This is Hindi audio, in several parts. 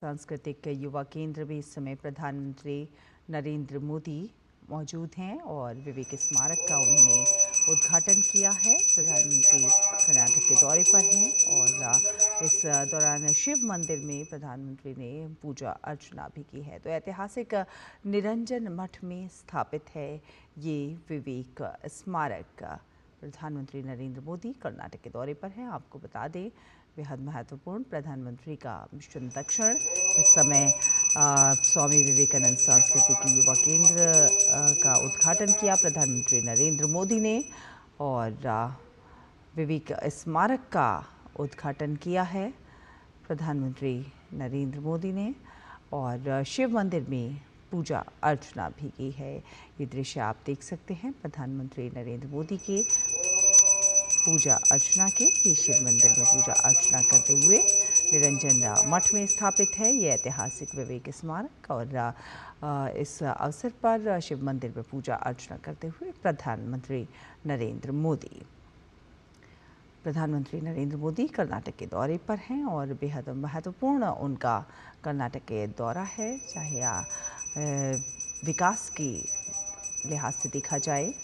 सांस्कृतिक युवा केंद्र में इस समय प्रधानमंत्री नरेंद्र मोदी मौजूद हैं और विवेक स्मारक का उन्होंने उद्घाटन किया है। प्रधानमंत्री कर्नाटक के दौरे पर हैं और इस दौरान शिव मंदिर में प्रधानमंत्री ने पूजा अर्चना भी की है। तो ऐतिहासिक निरंजन मठ में स्थापित है ये विवेक स्मारक। प्रधानमंत्री नरेंद्र मोदी कर्नाटक के दौरे पर हैं। आपको बता दें, बेहद महत्वपूर्ण प्रधानमंत्री का मिशन दक्षिण इस समय स्वामी विवेकानंद सांस्कृतिक युवा केंद्र का उद्घाटन किया प्रधानमंत्री नरेंद्र मोदी ने और विवेक स्मारक का उद्घाटन किया है प्रधानमंत्री नरेंद्र मोदी ने और शिव मंदिर में पूजा अर्चना भी की है। ये दृश्य आप देख सकते हैं प्रधानमंत्री नरेंद्र मोदी के पूजा अर्चना के। ये शिव मंदिर में पूजा अर्चना करते हुए निरंजन मठ में स्थापित है ये ऐतिहासिक विवेक स्मारक और इस अवसर पर शिव मंदिर में पूजा अर्चना करते हुए प्रधानमंत्री नरेंद्र मोदी कर्नाटक के दौरे पर हैं और बेहद महत्वपूर्ण उनका कर्नाटक के दौरा है। चाहे विकास की लिहाज से देखा जाए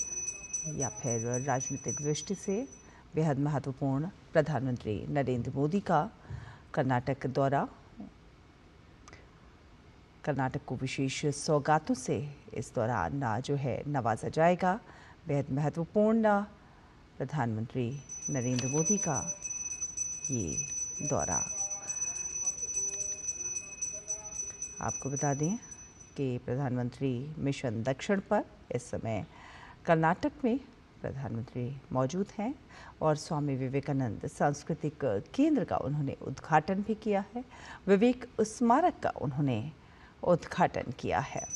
या फिर राजनीतिक दृष्टि से बेहद महत्वपूर्ण प्रधानमंत्री नरेंद्र मोदी का कर्नाटक दौरा। कर्नाटक को विशेष सौगातों से इस दौरान जो है नवाजा जाएगा। बेहद महत्वपूर्ण प्रधानमंत्री नरेंद्र मोदी का ये दौरा। आपको बता दें कि प्रधानमंत्री मिशन दक्षिण पर इस समय कर्नाटक में प्रधानमंत्री मौजूद हैं और स्वामी विवेकानंद सांस्कृतिक केंद्र का उन्होंने उद्घाटन भी किया है। विवेक स्मारक का उन्होंने उद्घाटन किया है।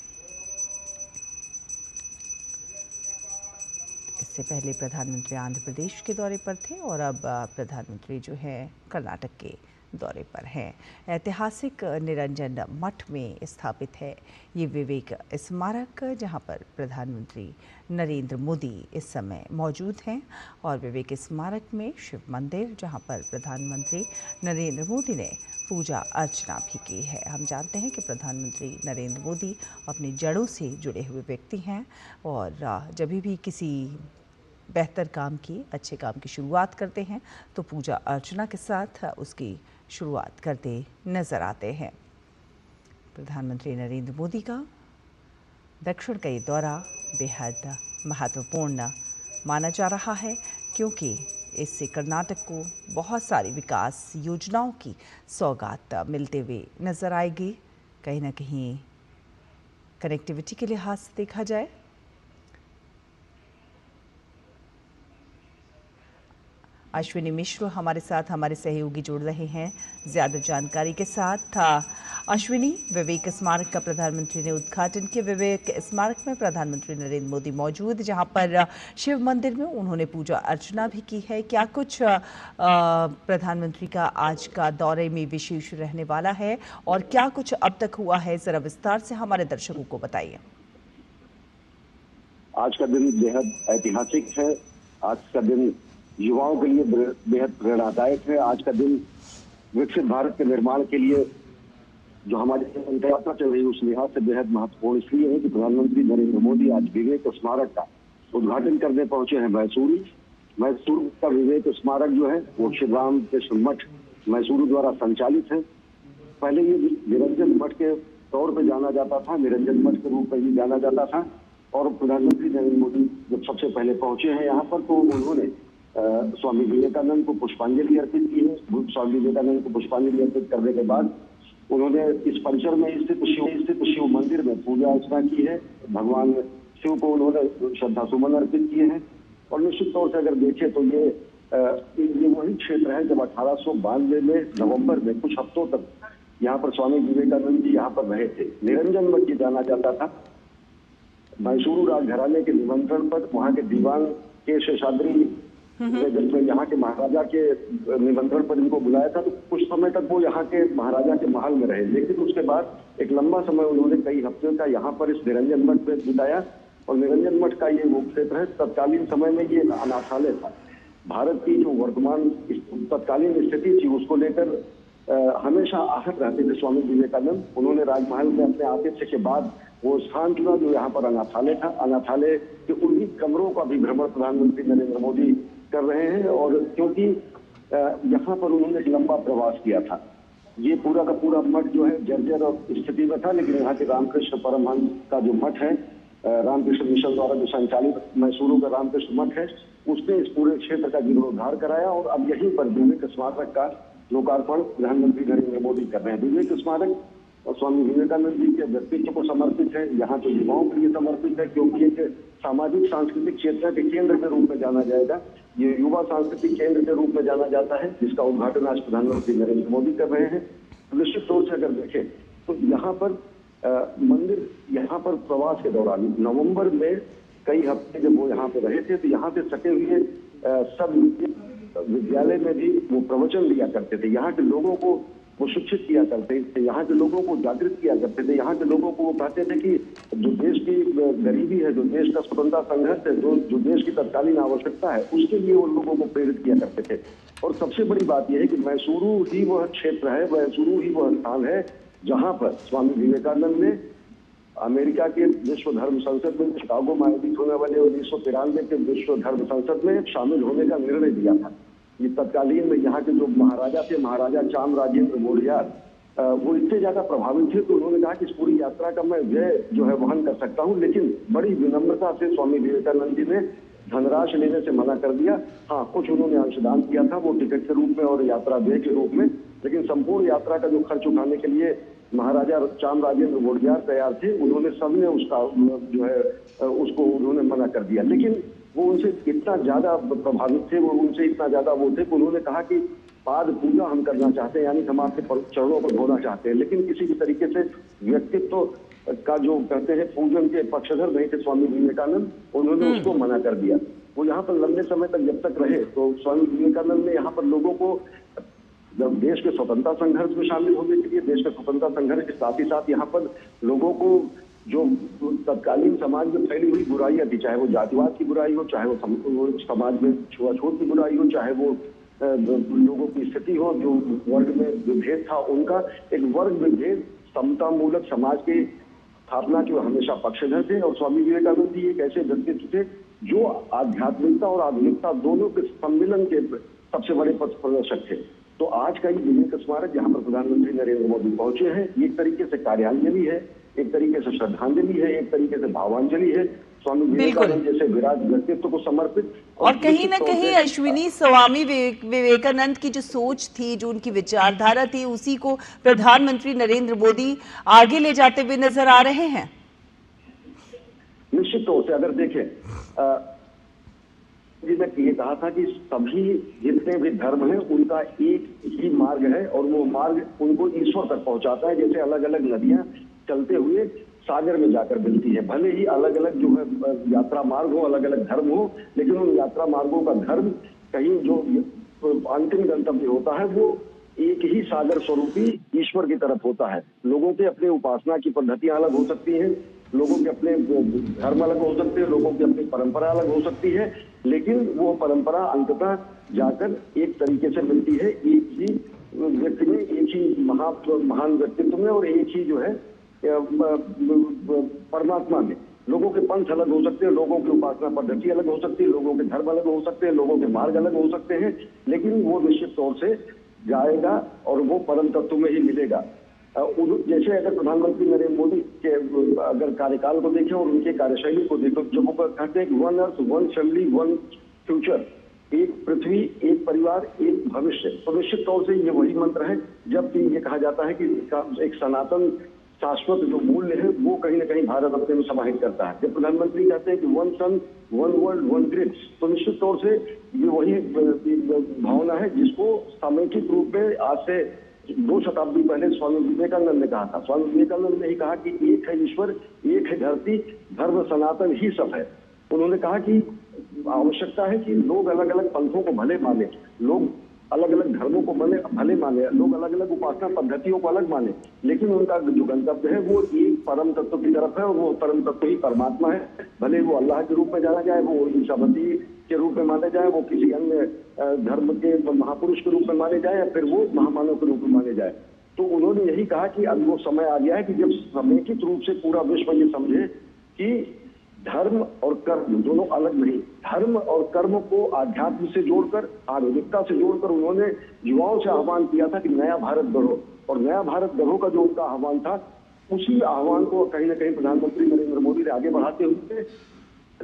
इससे पहले प्रधानमंत्री आंध्र प्रदेश के दौरे पर थे और अब प्रधानमंत्री जो है कर्नाटक के दौरे पर हैं। ऐतिहासिक निरंजन मठ में स्थापित है ये विवेक स्मारक, जहां पर प्रधानमंत्री नरेंद्र मोदी इस समय मौजूद हैं और विवेक स्मारक में शिव मंदिर जहां पर प्रधानमंत्री नरेंद्र मोदी ने पूजा अर्चना भी की है। हम जानते हैं कि प्रधानमंत्री नरेंद्र मोदी अपनी जड़ों से जुड़े हुए व्यक्ति हैं और जब भी किसी बेहतर काम की, अच्छे काम की शुरुआत करते हैं तो पूजा अर्चना के साथ उसकी शुरुआत करते नजर आते हैं। प्रधानमंत्री नरेंद्र मोदी का दक्षिण का ये दौरा बेहद महत्वपूर्ण माना जा रहा है क्योंकि इससे कर्नाटक को बहुत सारी विकास योजनाओं की सौगात मिलते हुए नजर आएगी। कहीं ना कहीं कनेक्टिविटी के लिहाज से देखा जाए अश्विनी मिश्र हमारे साथ हमारे सहयोगी जुड़ रहे हैं ज़्यादा जानकारी के साथ। अश्विनी, विवेक स्मारक का प्रधानमंत्री ने उद्घाटन किया। विवेक स्मारक में प्रधानमंत्री नरेंद्र मोदी मौजूद, जहां पर शिव मंदिर में उन्होंने पूजा अर्चना भी की है। क्या कुछ प्रधानमंत्री का आज का दौरे में विशेष रहने वाला है और क्या कुछ अब तक हुआ है, जरा विस्तार से हमारे दर्शकों को बताइए। आज का दिन बेहद ऐतिहासिक है। आज का दिन युवाओं के लिए बेहद प्रेरणादायक है। आज का दिन विकसित भारत के निर्माण के लिए जो हमारी यात्रा चल रही है उस लिहाज से बेहद महत्वपूर्ण इसलिए है कि प्रधानमंत्री नरेंद्र मोदी आज विवेक स्मारक का उद्घाटन करने पहुंचे हैं मैसूर का विवेक स्मारक जो है वो श्री राम कृष्ण मठ मैसूर द्वारा संचालित है। पहले ये निरंजन मठ के तौर पर जाना जाता था, निरंजन मठ के रूप में भी जाना जाता था और प्रधानमंत्री नरेंद्र मोदी जब सबसे पहले पहुंचे हैं यहाँ पर तो उन्होंने स्वामी विवेकानंद को पुष्पांजलि अर्पित की है। स्वामी विवेकानंद को पुष्पांजलि अर्पित करने के बाद उन्होंने इस परिसर में स्थित शिव मंदिर में पूजा अर्चना की है। भगवान शिव को उन्होंने श्रद्धा सुमन अर्पित किए हैं और निश्चित तौर से अगर देखें तो ये वही क्षेत्र है जब 1892 में नवंबर में कुछ हफ्तों तक यहाँ पर स्वामी विवेकानंद जी यहाँ पर रहे थे। निरंजन मठ ये जाना जाता था। मैसूर राजघराने के निमंत्रण पर वहाँ के दीवान के शेषाद्री जब यहाँ के महाराजा के निमंत्रण पर इनको बुलाया था तो कुछ समय तक वो यहाँ के महाराजा के महल में रहे, लेकिन उसके बाद एक लंबा समय उन्होंने कई हफ्तों का यहाँ पर इस निरंजन मठ में बिताया और निरंजन मठ का ये वो क्षेत्र है। तत्कालीन समय में ये अनाथालय था। भारत की जो वर्तमान तत्कालीन स्थिति थी उसको लेकर हमेशा आहत रहते थे स्वामी विवेकानंद। उन्होंने राजमहल में अपने आतिथ्य के बाद वो स्थान चुना जो यहाँ पर अनाथालय था। अनाथालय के उन्हीं कमरों का भी भ्रमण प्रधानमंत्री नरेंद्र मोदी कर रहे हैं। और क्योंकि यहाँ पर उन्होंने एक लंबा प्रवास किया था, ये पूरा का पूरा मठ जो है जर्जर स्थिति में था, लेकिन यहाँ के रामकृष्ण परमहंस का जो मठ है, रामकृष्ण मिशन द्वारा जो संचालित मैसूरू का रामकृष्ण मठ है, उसने इस पूरे क्षेत्र का जीर्णोद्धार कराया। और अब यहीं पर विवेक स्मारक का लोकार्पण प्रधानमंत्री नरेंद्र मोदी कर रहे हैं। विवेक स्मारक और स्वामी विवेकानंद जी के व्यक्तित्व को समर्पित है, यहाँ तो युवाओं के लिए समर्पित है, क्योंकि एक सामाजिक सांस्कृतिक चेतना के केंद्र के रूप में जाना जाएगा। ये युवा सांस्कृतिक केंद्र के रूप में जाना जाता है, जिसका उद्घाटन आज प्रधानमंत्री नरेंद्र मोदी कर रहे हैं। निश्चित तौर से अगर देखें तो यहाँ पर मंदिर, यहाँ पर प्रवास के दौरान नवंबर में कई हफ्ते जब वो यहाँ पे रहे थे, तो यहाँ से सटे हुए सब विद्यालय में भी वो प्रवचन दिया करते थे। यहाँ के लोगों को वो शिक्षित किया करते थे, यहाँ के लोगों को जागृत किया करते थे। यहाँ के लोगों को वो कहते थे कि जो देश की गरीबी है, जो देश का स्वतंत्रता संघर्ष है, जो देश की तत्कालीन आवश्यकता है, उसके लिए वो लोगों को प्रेरित किया करते थे। और सबसे बड़ी बात यह है कि मैसूरू ही वह क्षेत्र है, मैसूरू ही वह स्थान है जहाँ पर स्वामी विवेकानंद ने अमेरिका के विश्व धर्म संसद में शिकागो में आयोजित होने वाले 1993 के विश्व धर्म संसद में शामिल होने का निर्णय दिया था। ये तत्कालीन में यहाँ के जो महाराजा थे, महाराजा चाम राजेंद्र मोरियार, वो इतने ज्यादा प्रभावित थे तो उन्होंने कहा कि इस पूरी यात्रा का मैं व्यय जो है वहन कर सकता हूँ। लेकिन बड़ी विनम्रता से स्वामी विवेकानंद जी ने धनराशि लेने से मना कर दिया। हाँ, कुछ उन्होंने अंशदान किया था, वो टिकट के रूप में और यात्रा व्यय के रूप में, लेकिन संपूर्ण यात्रा का जो खर्च उठाने के लिए महाराजा चाम राजेंद्र मोरियार तैयार थे। उन्होंने सबने उसका जो है उसको उन्होंने मना कर दिया। लेकिन वो उनसे इतना ज्यादा प्रभावित थे, वो उनसे इतना ज्यादा वो थे कि उन्होंने कहा कि पाद पूजा हम करना चाहते हैं, यानी हम आपके चरणों पर धोना चाहते हैं। लेकिन किसी भी तरीके से व्यक्तित्व का जो कहते हैं पूजन के पक्षधर नहीं थे स्वामी विवेकानंद, उन्होंने उसको मना कर दिया। वो यहाँ पर लंबे समय तक जब तक रहे तो स्वामी विवेकानंद ने यहाँ पर लोगों को जब देश के स्वतंत्रता संघर्ष में शामिल होने के लिए, देश के स्वतंत्रता संघर्ष के साथ ही साथ यहाँ पर लोगों को जो तत्कालीन समाज में फैली हुई बुराइयां थी, चाहे वो जातिवाद की बुराई हो, चाहे वो समाज में छुआछूत की बुराई हो, चाहे वो लोगों की स्थिति हो, जो वर्ग में विभेद था उनका, एक वर्ग विभेद समता मूलक समाज की स्थापना के हमेशा पक्षधर थे। और स्वामी विवेकानंद जी एक ऐसे व्यक्तित्व थे जो आध्यात्मिकता और आधुनिकता दोनों के सम्मिलन के सबसे बड़े पथ प्रदर्शक थे। तो आज का ये विवेक स्मारक जहाँ पर प्रधानमंत्री नरेंद्र मोदी पहुंचे हैं, एक तरीके से कार्यांजलि है, एक तरीके से श्रद्धांजलि है, एक तरीके से भावांजलि है स्वामी विवेकानंद जैसे विराट व्यक्तित्व को समर्पित। और कहीं ना कहीं अश्विनी, स्वामी विवेकानंद की जो सोच थी, जो उनकी विचारधारा थी, उसी को प्रधानमंत्री नरेंद्र मोदी आगे ले जाते हुए नजर आ रहे हैं। निश्चित तौर से अगर देखें जी, मैं ये कहा था कि सभी जितने भी धर्म हैं उनका एक ही मार्ग है और वो मार्ग उनको ईश्वर तक पहुंचाता है। जैसे अलग अलग नदियां चलते हुए सागर में जाकर मिलती है, भले ही अलग अलग जो है यात्रा मार्ग हो, अलग अलग धर्म हो, लेकिन उन यात्रा मार्गों का धर्म कहीं जो अंतिम गंतव्य होता है वो एक ही सागर स्वरूपी ईश्वर की तरफ होता है। लोगों के अपने उपासना की पद्धतियां अलग हो सकती हैं, लोगों के अपने धर्म अलग हो सकते हैं, लोगों की अपनी परंपरा अलग हो सकती है, लेकिन वो परंपरा अंततः जाकर एक तरीके से मिलती है एक ही व्यक्ति में, एक ही महान व्यक्तित्व में और एक ही जो है परमात्मा में। लोगों के पंथ अलग हो सकते हैं, लोगों की उपासना पद्धति अलग हो सकती है, लोगों के धर्म अलग हो सकते हैं, लोगों के मार्ग अलग हो सकते हैं, लेकिन वो निश्चित तौर से जाएगा और वो परम तत्व में ही मिलेगा। जैसे अगर प्रधानमंत्री नरेंद्र मोदी के अगर कार्यकाल को देखें और उनके कार्यशैली को देखें, जो वो कहते हैं one earth one family one future, एक पृथ्वी एक परिवार एक भविष्य, तो निश्चित तौर से ये वही मंत्र है। जबकि ये कहा जाता है कि एक सनातन शाश्वत जो मूल्य है वो कहीं ना कहीं भारत अपने में समाहित करता है। जब प्रधानमंत्री कहते हैं कि one sun one world one grid, तो निश्चित तौर से ये वही भावना है जिसको सामयिक रूप में आज से 2 शताब्दी पहले स्वामी विवेकानंद ने कहा था। स्वामी विवेकानंद ने ही कहा कि एक है ईश्वर, एक है धरती, धर्म सनातन ही सब है। उन्होंने कहा कि आवश्यकता है कि लोग अलग अलग पंथों को भले माने, लोग अलग अलग धर्मों को भले माने, लोग अलग अलग उपासना पद्धतियों को अलग माने, लेकिन उनका जो गंतव्य है वो एक परम तत्व की तरफ है और वो परम तत्व ही परमात्मा है। भले वो अल्लाह के रूप में जाना जाए, वो ईसा मसीह के रूप में माने जाए, वो किसी अन्य धर्म के महापुरुष के रूप में माने जाए, या फिर वो महामानव के रूप में माने जाए। तो उन्होंने यही कहा कि अब वो समय आ गया है कि जब समेकित रूप से पूरा विश्व ये समझे कि धर्म और कर्म दोनों अलग नहीं, धर्म और कर्म को आध्यात्म से जोड़कर, आधुनिकता से जोड़कर उन्होंने युवाओं से आह्वान किया था कि नया भारत गढ़ो। और नया भारत गढ़ो का जो उनका आह्वान था, उसी आह्वान को कहीं ना कहीं प्रधानमंत्री नरेंद्र मोदी ने आगे बढ़ाते हुए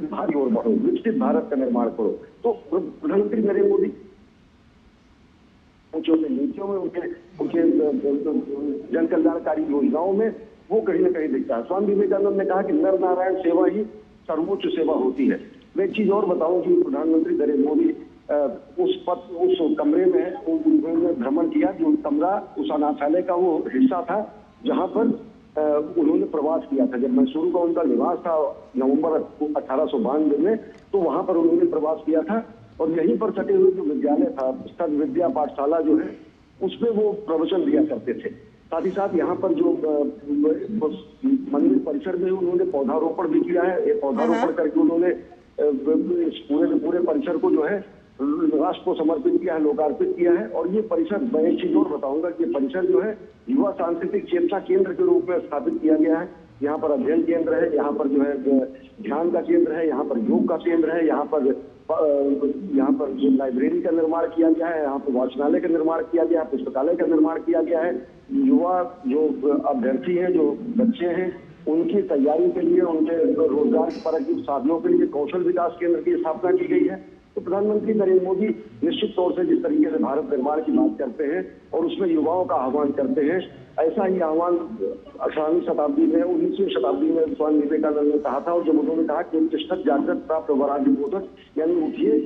भारी और बढ़ो, विकसित भारत का निर्माण करो। तो प्रधानमंत्री नरेंद्र मोदी नीतियों में, उनके जन कल्याणकारी योजनाओं में वो कहीं ना कहीं दिखता है। स्वामी विवेकानंद ने कहा कि नर नारायण सेवा ही सर्वोच्च सेवा होती है। मैं एक चीज और बताऊं कि प्रधानमंत्री नरेंद्र मोदी उस कमरे में उन्होंने भ्रमण किया, जो कमरा उस अनाथालय का वो हिस्सा था जहां पर उन्होंने प्रवास किया था। जब मैसूरू का उनका निवास था नवंबर 1892 में, तो वहां पर उन्होंने प्रवास किया था। और यहीं पर सटे हुए जो विद्यालय था, स्थल विद्या पाठशाला जो है, उसमें वो प्रवचन दिया करते थे। साथ ही साथ यहाँ पर जो मंदिर परिसर में उन्होंने पौधारोपण भी किया है। ये पौधारोपण करके उन्होंने इस पूरे परिसर को जो है राष्ट्र को समर्पित किया है, लोकार्पित किया है। और ये परिसर, मैं एक चीज और बताऊंगा कि परिसर जो है युवा सांस्कृतिक चेतना केंद्र के रूप में स्थापित किया गया है। यहाँ पर अध्ययन केंद्र है, यहाँ पर जो है ध्यान का केंद्र है, यहाँ पर योग का केंद्र है, यहाँ पर जो लाइब्रेरी का निर्माण किया गया है, यहाँ पर वाचनालय का निर्माण किया गया है, पुस्तकालय का निर्माण किया गया है। युवा जो अभ्यर्थी हैं, जो बच्चे हैं, उनकी तैयारी के लिए, उनके रोजगार परक साधनों के लिए कौशल विकास केंद्र की स्थापना की गई है। तो प्रधानमंत्री नरेंद्र मोदी निश्चित तौर से जिस तरीके से भारत निर्माण की बात करते हैं और उसमें युवाओं का आह्वान करते हैं, ऐसा ही आह्वान 18वीं शताब्दी में, 19वीं शताब्दी में स्वामी विवेकानंद ने कहा था। और जब उन्होंने कहा कि उत्तिष्ठत् जागृत प्राप्त वराग्य बोधक, यानी उठिए,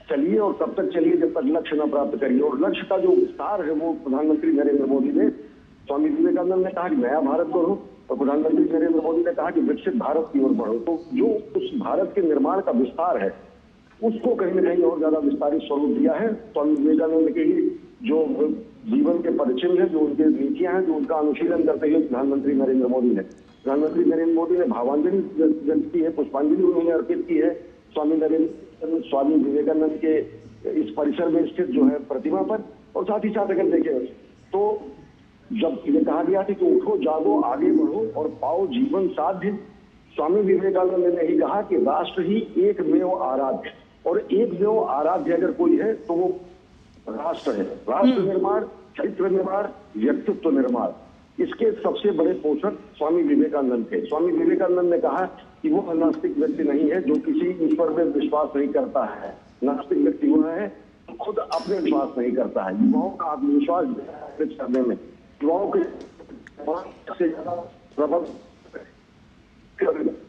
चलिए और तब तक चलिए जब तक लक्ष्य न प्राप्त करिए। और लक्ष्य का जो विस्तार है वो प्रधानमंत्री नरेंद्र मोदी ने, स्वामी विवेकानंद ने कहा कि नया भारत गढ़ो और प्रधानमंत्री नरेंद्र मोदी ने कहा कि विकसित भारत की ओर बढ़ो। तो जो उस भारत के निर्माण का विस्तार है, उसको कहीं ना कहीं और ज्यादा विस्तारित स्वरूप दिया है। स्वामी विवेकानंद के ही जो जीवन के परिचय है, जो उनके नीतियां हैं, जो उनका अनुशीलन करते हुए प्रधानमंत्री नरेंद्र मोदी ने भावांजलि व्यक्त की है, पुष्पांजलि उन्होंने अर्पित की है स्वामी विवेकानंद के इस परिसर में स्थित जो है प्रतिमा पर। और साथ ही साथ अगर देखें तो जब ये कहा गया था कि उठो जागो आगे बढ़ो और पाओ जीवन साध्य, स्वामी विवेकानंद ने ही कहा कि राष्ट्र ही एकमेव आराध्य, और एकमेव आराध्य अगर कोई है तो वो राष्ट्र है। राष्ट्र निर्माण, चरित्र निर्माण, व्यक्तित्व निर्माण, इसके सबसे बड़े पोषक स्वामी विवेकानंद थे। स्वामी विवेकानंद ने कहा कि वो नास्तिक व्यक्ति नहीं है जो किसी ईश्वर में विश्वास नहीं करता है। नास्तिक व्यक्ति वो है जो खुद अपने विश्वास नहीं करता है। युवाओं का आत्मविश्वास करने में, युवाओं के सबसे ज्यादा प्रबल,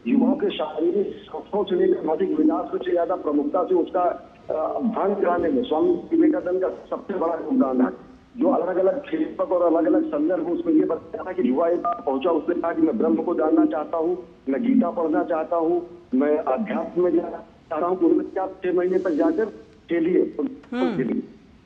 युवाओं के शारीरिक स्वास्थ्य से लेकर मानसिक विकास से ज्यादा प्रमुखता से उसका अध्ययन कराने में स्वामी विवेकानंद का सबसे बड़ा योगदान है। जो अलग अलग क्षेत्र और अलग अलग संदर्भ उसमें ये बताया था कि युवा एक बार पहुंचा, उसने कहा कि मैं ब्रह्म को जानना चाहता हूँ, मैं गीता पढ़ना चाहता हूँ, मैं अध्यात्म में जाना चाहता हूँ। उन्होंने क्या 6 महीने तक जाकर खेलिए,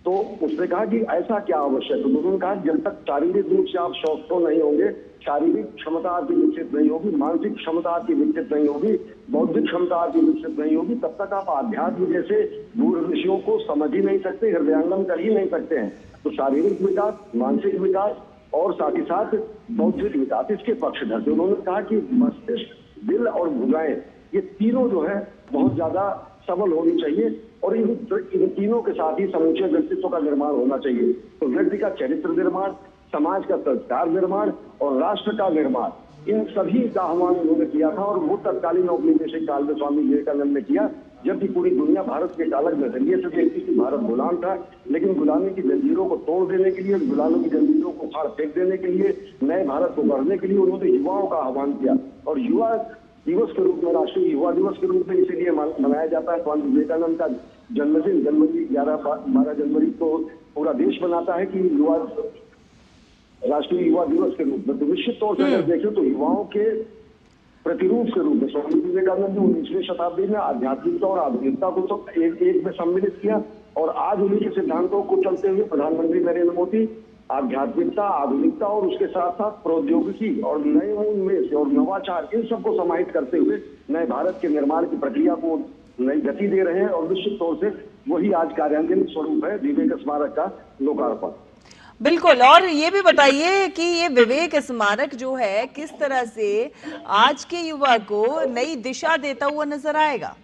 तो उसने कहा कि ऐसा क्या आवश्यक है। तो उन्होंने कहा जब तक शारीरिक रूप से आप स्वस्थ नहीं होंगे, शारीरिक क्षमता आपकी विकसित नहीं होगी, मानसिक क्षमता आपकी विकसित नहीं होगी, बौद्धिक क्षमता आपकी विकसित नहीं होगी, तब तक आप आध्यात्म जैसे दूर विषयों को समझ ही नहीं सकते, हृदयांगम कर ही नहीं सकते हैं। तो शारीरिक विकास, मानसिक विकास और साथ ही साथ बौद्धिक विकास, इसके पक्षधर थे। उन्होंने कहा कि मस्तिष्क, दिल और भुजाएं, ये तीनों जो है बहुत ज्यादा सबल होनी चाहिए और इन तीनों के साथ ही समूचे व्यक्तित्व का निर्माण होना चाहिए। तो व्यक्ति का चरित्र निर्माण, समाज का संस्कार निर्माण और राष्ट्र का निर्माण, इन सभी का आह्वान उन्होंने किया था। और वो तत्कालीन औपनिवेशिक काल में स्वामी विवेकानंद ने किया, जबकि पूरी दुनिया भारत के एक अलग नजरिए से देखती थी। भारत गुलाम था, लेकिन गुलामी की जंजीरों को तोड़ देने के लिए, गुलामी की जंजीरों को फाड़ फेंक देने के लिए, नए भारत को गढ़ने के लिए उन्होंने युवाओं का आह्वान किया। और युवा दिवस के रूप में, राष्ट्रीय युवा दिवस के रूप में इसीलिए मनाया जाता है। स्वामी विवेकानंद का जन्मदिन जनवरी 12 जनवरी को पूरा देश मनाता है कि युवा राष्ट्रीय युवा दिवस के रूप में। तो निश्चित तौर से अगर देखें तो युवाओं के प्रतिरूप के रूप में स्वामी विवेकानंद ने 19वीं शताब्दी में आध्यात्मिकता और आधुनिकता को तो एक में सम्मिलित किया, और आज उन्हीं के सिद्धांतों को चलते हुए प्रधानमंत्री नरेंद्र मोदी आध्यात्मिकता, आधुनिकता और उसके साथ साथ प्रौद्योगिकी और नए उन्मेष और नवाचार, इन सबको समाहित करते हुए नए भारत के निर्माण की प्रक्रिया को नई गति दे रहे हैं और निश्चित तौर से वही आज कार्यान्वयन स्वरूप है विवेक स्मारक का लोकार्पण। बिल्कुल। और ये भी बताइए कि ये विवेक स्मारक जो है किस तरह से आज के युवा को नई दिशा देता हुआ नजर आएगा?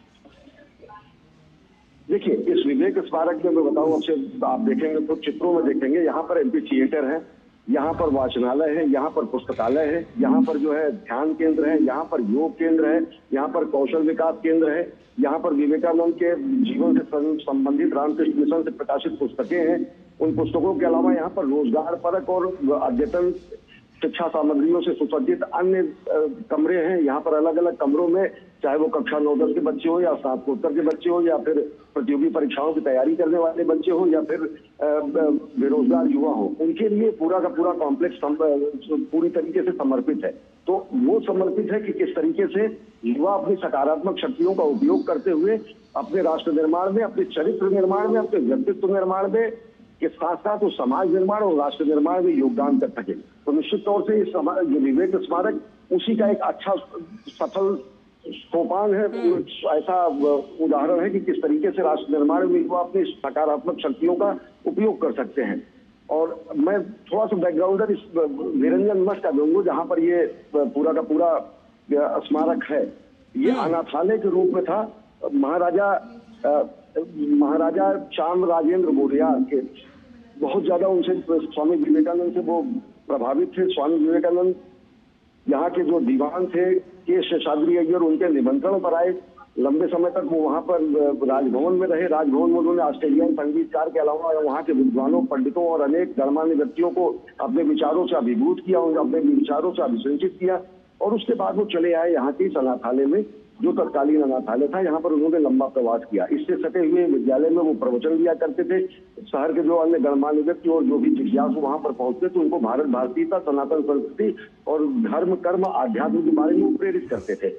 देखिए, इस विवेक स्मारक में मैं बताऊं आपसे, आप देखेंगे तो चित्रों में देखेंगे, यहाँ पर एमपी थिएटर है, यहाँ पर वाचनालय है, यहाँ पर पुस्तकालय है, यहाँ पर जो है ध्यान केंद्र है, यहाँ पर योग केंद्र है, यहाँ पर कौशल विकास केंद्र है, यहाँ पर विवेकानंद के जीवन से संबंधित रामकृष्ण मिशन से प्रकाशित पुस्तकें हैं। उन पुस्तकों के अलावा यहाँ पर रोजगार परक और अद्यतन शिक्षा सामग्रियों से सुसज्जित अन्य कमरे हैं। यहाँ पर अलग अलग कमरों में, चाहे वो कक्षा 9-10 के बच्चे हो या स्नातकोत्तर के बच्चे हो या फिर प्रतियोगी परीक्षाओं की तैयारी करने वाले बच्चे हो या फिर बेरोजगार युवा हो, उनके लिए पूरा का पूरा कॉम्प्लेक्स पूरी तरीके से समर्पित है। तो वो समर्पित है कि किस तरीके से युवा अपनी सकारात्मक शक्तियों का उपयोग करते हुए अपने राष्ट्र निर्माण में, अपने चरित्र निर्माण में, अपने व्यक्तित्व निर्माण में के साथ साथ वो समाज निर्माण और राष्ट्र निर्माण में योगदान कर सके। तो निश्चित तौर से ये विवेक स्मारक उसी का एक अच्छा सफल सोपान है, ऐसा उदाहरण है कि किस तरीके से राष्ट्र निर्माण में वो अपनी सकारात्मक शक्तियों का उपयोग कर सकते हैं। और मैं थोड़ा सा बैकग्राउंडर इस निरंजन मठ का दूंगा, जहां पर ये पूरा का पूरा स्मारक है। ये अनाथालय के रूप में था। महाराजा चांद राजेंद्र मौर्य के बहुत ज्यादा उनसे स्वामी विवेकानंद से वो प्रभावित थे। स्वामी विवेकानंद यहाँ के जो दीवान थे के शेषाद्री अय्यर, उनके निमंत्रण पर आए। लंबे समय तक वो वहाँ पर राजभवन में रहे। राजभवन में उन्होंने ऑस्ट्रेलियन संगीतकार के अलावा वहाँ के विद्वानों, पंडितों और अनेक गणमान्य व्यक्तियों को अपने विचारों से अभिभूत किया, अपने विचारों से अभिसिंचित किया। और उसके बाद वो चले आए यहाँ के इस अनाथालय में, जो तत्कालीन अनाथालय था। यहाँ पर उन्होंने लंबा प्रवास किया। इससे सटे हुए विद्यालय में वो प्रवचन दिया करते थे। शहर के जो अन्य गणमान्य व्यक्ति और जो भी जिज्ञासु वहां पर पहुंचते थे, उनको भारत भारतीयता, सनातन संस्कृति और धर्म, कर्म, आध्यात्म के बारे में प्रेरित करते थे।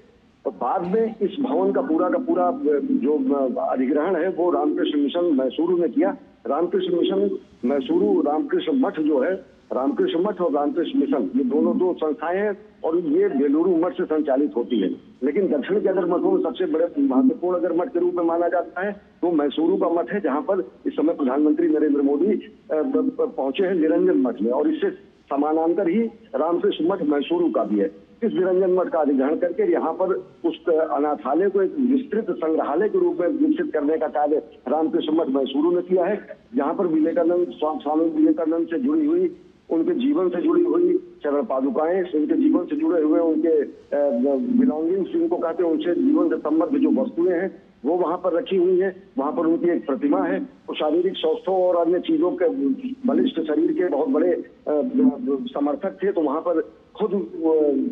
और बाद में इस भवन का पूरा जो अधिग्रहण है वो रामकृष्ण मिशन मैसूरू ने किया। रामकृष्ण मिशन मैसूरू, रामकृष्ण मठ जो है, रामकृष्ण मठ और रामकृष्ण मिशन, ये दोनों दो संस्थाएं हैं और ये बेलूरू मठ से संचालित होती है। लेकिन दक्षिण के अगर मठों में सबसे बड़े महत्वपूर्ण अगर मठ के रूप में माना जाता है तो मैसूरू का मठ है, जहां पर इस समय प्रधानमंत्री नरेंद्र मोदी पहुंचे हैं, निरंजन मठ में। और इससे समानांतर ही रामकृष्ण मठ मैसूरू का भी है। इस निरंजन मठ का अधिग्रहण करके यहाँ पर उस अनाथालय को एक विस्तृत संग्रहालय के रूप में विकसित करने का कार्य रामकृष्ण मठ मैसूरू ने किया है, जहाँ पर विवेकानंद, स्वामी विवेकानंद से जुड़ी हुई, उनके जीवन से जुड़ी हुई चरण पादुकाएं, उनके जीवन से जुड़े हुए उनके बिलोंगिंग्स जिनको कहते हैं, उनसे जीवन से संबद्ध जो वस्तुएं हैं वो वहां पर रखी हुई है। वहां पर उनकी एक प्रतिमा है। वो शारीरिक स्वास्थ्यों और अन्य चीजों के, बलिष्ठ शरीर के बहुत बड़े समर्थक थे। तो वहां पर खुद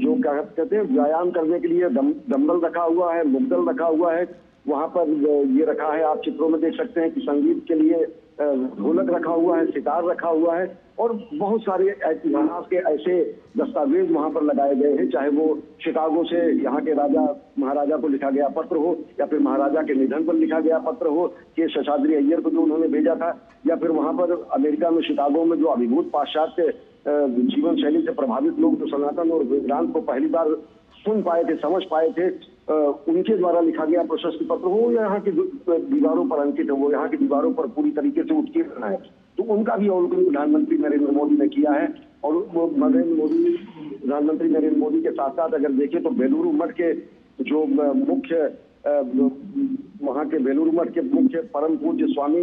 जो क्या कहते हैं व्यायाम करने के लिए डंबल रखा हुआ है, मुद्दल रखा हुआ है। वहां पर ये रखा है, आप चित्रों में देख सकते हैं कि संगीत के लिए ढोलक रखा हुआ है, सितार रखा हुआ है और बहुत सारे इतिहास के ऐसे दस्तावेज वहां पर लगाए गए हैं। चाहे वो शिकागो से यहाँ के राजा महाराजा को लिखा गया पत्र हो, या फिर महाराजा के निधन पर लिखा गया पत्र हो कि शेषाद्री अय्यर को जो उन्होंने भेजा था, या फिर वहां पर अमेरिका में शिकागो में जो अभिभूत पाश्चात्य जीवन शैली से प्रभावित लोग जो सनातन और वेदांत को पहली बार सुन पाए थे, समझ पाए थे, उनके द्वारा लिखा गया प्रशस्ति पत्र हो या यहाँ की दीवारों पर अंकित हो, वो यहाँ की दीवारों पर पूरी तरीके से उत्कीर्ण है, तो उनका भी अवलोकन प्रधानमंत्री नरेंद्र मोदी ने किया है। और वो प्रधानमंत्री नरेंद्र मोदी के साथ साथ अगर देखें तो बेलूरू मठ के जो मुख्य वहाँ के बेलूरू मठ के मुख्य परम पूज्य स्वामी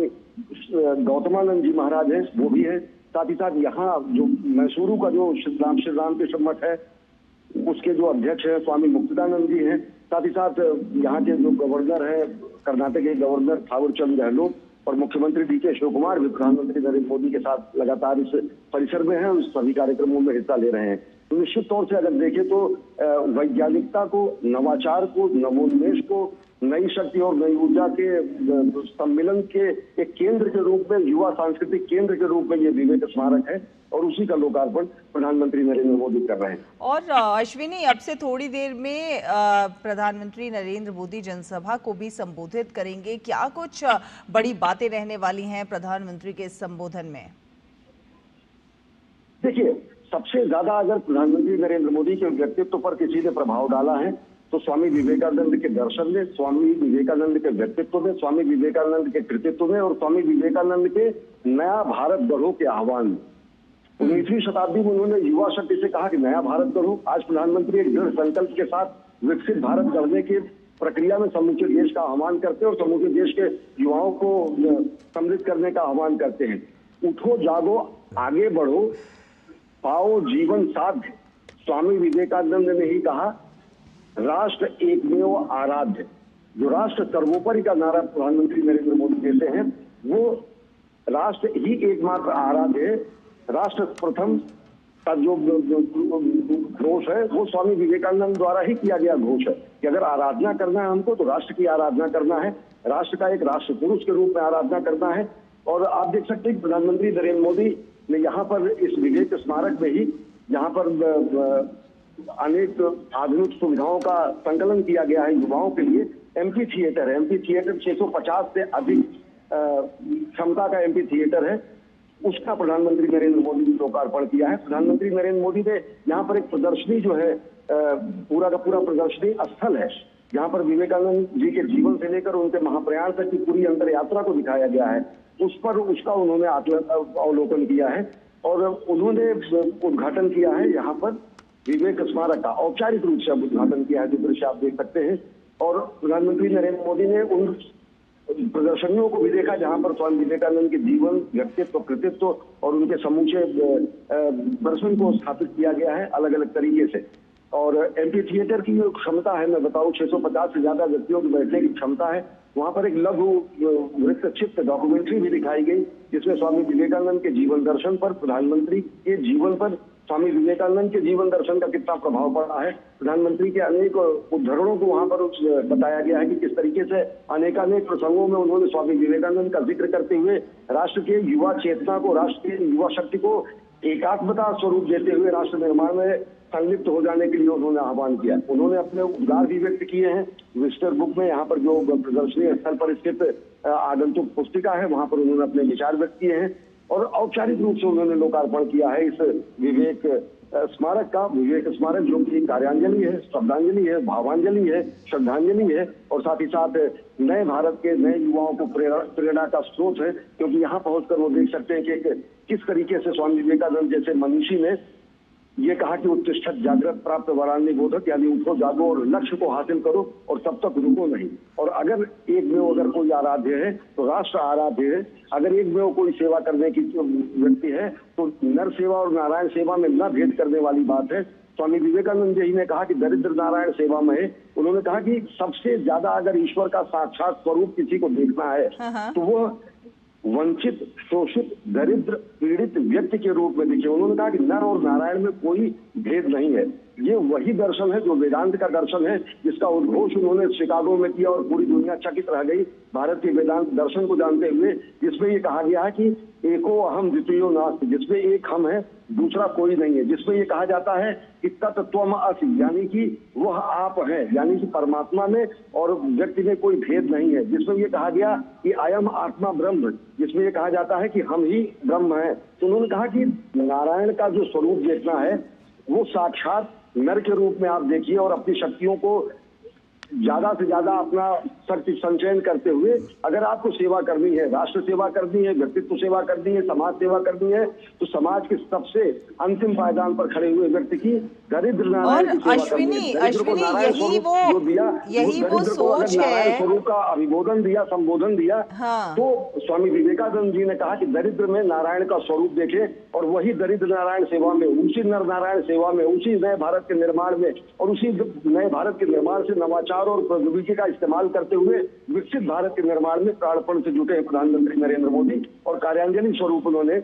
गौतमानंद जी महाराज हैं, वो भी है। साथ ही साथ यहाँ जो मैसूरू का जो श्री रामकृष्ण मठ है, उसके जो अध्यक्ष है स्वामी मुक्तिदानंद जी हैं। साथ ही साथ यहाँ के जो गवर्नर है, कर्नाटक के गवर्नर थावरचंद गहलोत और मुख्यमंत्री डीके शिव कुमार भी प्रधानमंत्री नरेंद्र मोदी के साथ लगातार इस परिसर में हैं, उस सभी कार्यक्रमों में हिस्सा ले रहे हैं। तो निश्चित तौर से अगर देखें तो वैज्ञानिकता को, नवाचार को, नवोन्मेष को, नई शक्ति और नई ऊर्जा के सम्मिलन के एक केंद्र के रूप में, युवा सांस्कृतिक केंद्र के रूप में ये विवेक स्मारक है और उसी का लोकार्पण प्रधानमंत्री नरेंद्र मोदी कर रहे हैं। और अश्विनी, अब से थोड़ी देर में प्रधानमंत्री नरेंद्र मोदी जनसभा को भी संबोधित करेंगे। क्या कुछ बड़ी बातें रहने वाली हैं प्रधानमंत्री के संबोधन में? देखिए, सबसे ज्यादा अगर प्रधानमंत्री नरेंद्र मोदी के व्यक्तित्व पर किसी ने प्रभाव डाला है तो स्वामी विवेकानंद के दर्शन में, स्वामी विवेकानंद के व्यक्तित्व में, स्वामी विवेकानंद के कृतित्व में और स्वामी विवेकानंद के नया भारत गढ़ो के आह्वान में 19वीं शताब्दी में उन्होंने युवा शक्ति से कहा कि नया भारत गढ़ो। आज प्रधानमंत्री एक दृढ़ संकल्प के साथ विकसित भारत गढ़ने के प्रक्रिया में समूचे देश का आह्वान करते हैं और समूचे देश के युवाओं को समृद्ध करने का आह्वान करते हैं। उठो जागो आगे बढ़ो, पाओ जीवन साध्य। स्वामी विवेकानंद ने ही कहा, राष्ट्र एकमेव आराध्य। जो राष्ट्र सर्वोपरि का नारा प्रधानमंत्री नरेंद्र मोदी देते हैं, वो राष्ट्र ही एकमात्र आराध्य है। राष्ट्र प्रथम का जो घोष है वो स्वामी विवेकानंद द्वारा ही किया गया घोष है कि अगर आराधना करना है हमको तो राष्ट्र की आराधना करना है, राष्ट्र का एक राष्ट्र पुरुष के रूप में आराधना करना है। और आप देख सकते हैं प्रधानमंत्री नरेंद्र मोदी ने यहाँ पर इस विवेक स्मारक में ही यहाँ पर अनेक आधुनिक सुविधाओं का संकलन किया गया है युवाओं के लिए। एमपी थिएटर है, एमपी थिएटर 650 से अधिक क्षमता का एमपी थिएटर है, उसका प्रधानमंत्री नरेंद्र मोदी ने लोकार्पण किया है। प्रधानमंत्री नरेंद्र मोदी ने यहाँ पर एक प्रदर्शनी जो है, पूरा का पूरा प्रदर्शनी स्थल है, जहाँ पर विवेकानंद जी के जीवन से लेकर उनके महाप्रयाण तक की पूरी अंतर यात्रा को दिखाया गया है। उस पर उसका उन्होंने अवलोकन किया है और उन्होंने उद्घाटन किया है यहाँ पर विवेक स्मारक का। औपचारिक रूप से उद्घाटन किया है, जो दृश्य आप देख सकते हैं। और प्रधानमंत्री नरेंद्र मोदी ने उन प्रदर्शनियों को भी देखा जहां पर स्वामी विवेकानंद के जीवन, व्यक्तित्व, कृतित्व और उनके समूचे दर्शन को स्थापित किया गया है अलग अलग तरीके से। और एमपी थिएटर की जो क्षमता है, मैं बताऊं 650 से ज्यादा व्यक्तियों की बैठने की क्षमता है। वहां पर एक लघु वृत्तचित्र डॉक्यूमेंट्री भी दिखाई गई, जिसमें स्वामी विवेकानंद के जीवन दर्शन पर, प्रधानमंत्री के जीवन पर स्वामी विवेकानंद के जीवन दर्शन का कितना प्रभाव पड़ा है। प्रधानमंत्री के अनेक उद्धरणों को वहां पर बताया गया है कि किस तरीके से अनेकानेक प्रसंगों में उन्होंने स्वामी विवेकानंद का जिक्र करते हुए राष्ट्र के युवा चेतना को, राष्ट्र की युवा शक्ति को एकात्मता स्वरूप देते हुए राष्ट्र निर्माण में संलिप्त हो जाने के लिए उन्होंने आह्वान किया। उन्होंने अपने उद्गार भी व्यक्त किए हैं। विजिटर बुक में यहाँ पर जो प्रदर्शनी स्थल पर स्थित आगंतुक पुस्तिका है, वहां पर उन्होंने अपने विचार व्यक्त किए हैं और औपचारिक रूप से उन्होंने लोकार्पण किया है इस विवेक स्मारक का। विवेक स्मारक जो कि कार्यांजलि है, शब्दांजलि है, भावांजलि है, श्रद्धांजलि है और साथ ही साथ नए भारत के नए युवाओं को प्रेरणा का स्रोत है। क्योंकि यहाँ पहुंचकर वो देख सकते हैं कि किस तरीके से स्वामी विवेकानंद जैसे मनीषी ने ये कहा कि उत्तिष्ठत जागृत प्राप्त वरान्य बोधक, यानी उठो जागो और लक्ष्य को हासिल करो और तब तक रुको नहीं। और अगर एक में अगर कोई आराध्य है तो राष्ट्र आराध्य है। अगर एक में कोई सेवा करने की व्यक्ति है तो नर सेवा और नारायण सेवा में न भेद करने वाली बात है। स्वामी विवेकानंद जी ने कहा कि दरिद्र नारायण सेवा में है। उन्होंने कहा कि सबसे ज्यादा अगर ईश्वर का साक्षात स्वरूप किसी को देखना है तो वह वंचित, शोषित, दरिद्र, पीड़ित व्यक्ति के रूप में दिखे। उन्होंने कहा कि नर और नारायण में कोई भेद नहीं है। ये वही दर्शन है जो वेदांत का दर्शन है, जिसका उद्घोष उन्होंने शिकागो में किया और पूरी दुनिया चकित रह गई भारत के वेदांत दर्शन को जानते हुए, जिसमें ये कहा गया है कि एको अहम द्वितीयो नास्ति, जिसमें एक हम है दूसरा कोई नहीं है। जिसमें ये कहा जाता है कि तत्त्वम असि, यानी कि वह आप है, यानी कि परमात्मा में और व्यक्ति में कोई भेद नहीं है। जिसमें ये कहा गया कि अयम आत्मा ब्रह्म, जिसमें ये कहा जाता है कि हम ही ब्रह्म है। तो उन्होंने कहा कि नारायण का जो स्वरूप देखना है वो साक्षात नर के रूप में आप देखिए और अपनी शक्तियों को ज्यादा से ज्यादा अपना शक्ति संचयन करते हुए अगर आपको सेवा करनी है, राष्ट्र सेवा करनी है, व्यक्तित्व सेवा करनी है, समाज सेवा करनी है, तो समाज के सबसे अंतिम पायदान पर खड़े हुए व्यक्ति की दरिद्र नारायण की सेवा करनी है। यही वो सोच है। स्वरूप का अभिबोधन दिया, संबोधन दिया। हाँ। तो स्वामी विवेकानंद जी ने कहा कि दरिद्र में नारायण का स्वरूप देखे और वही दरिद्र नारायण सेवा में, उसी नर नारायण सेवा में, उसी नए भारत के निर्माण में और उसी नए भारत के निर्माण से नवाचार और प्रौद्योगिकी का इस्तेमाल करते हुए विकसित भारत के निर्माण में प्राणपण से जुटे हैं प्रधानमंत्री नरेंद्र मोदी। और कार्यांजलि स्वरूप उन्होंने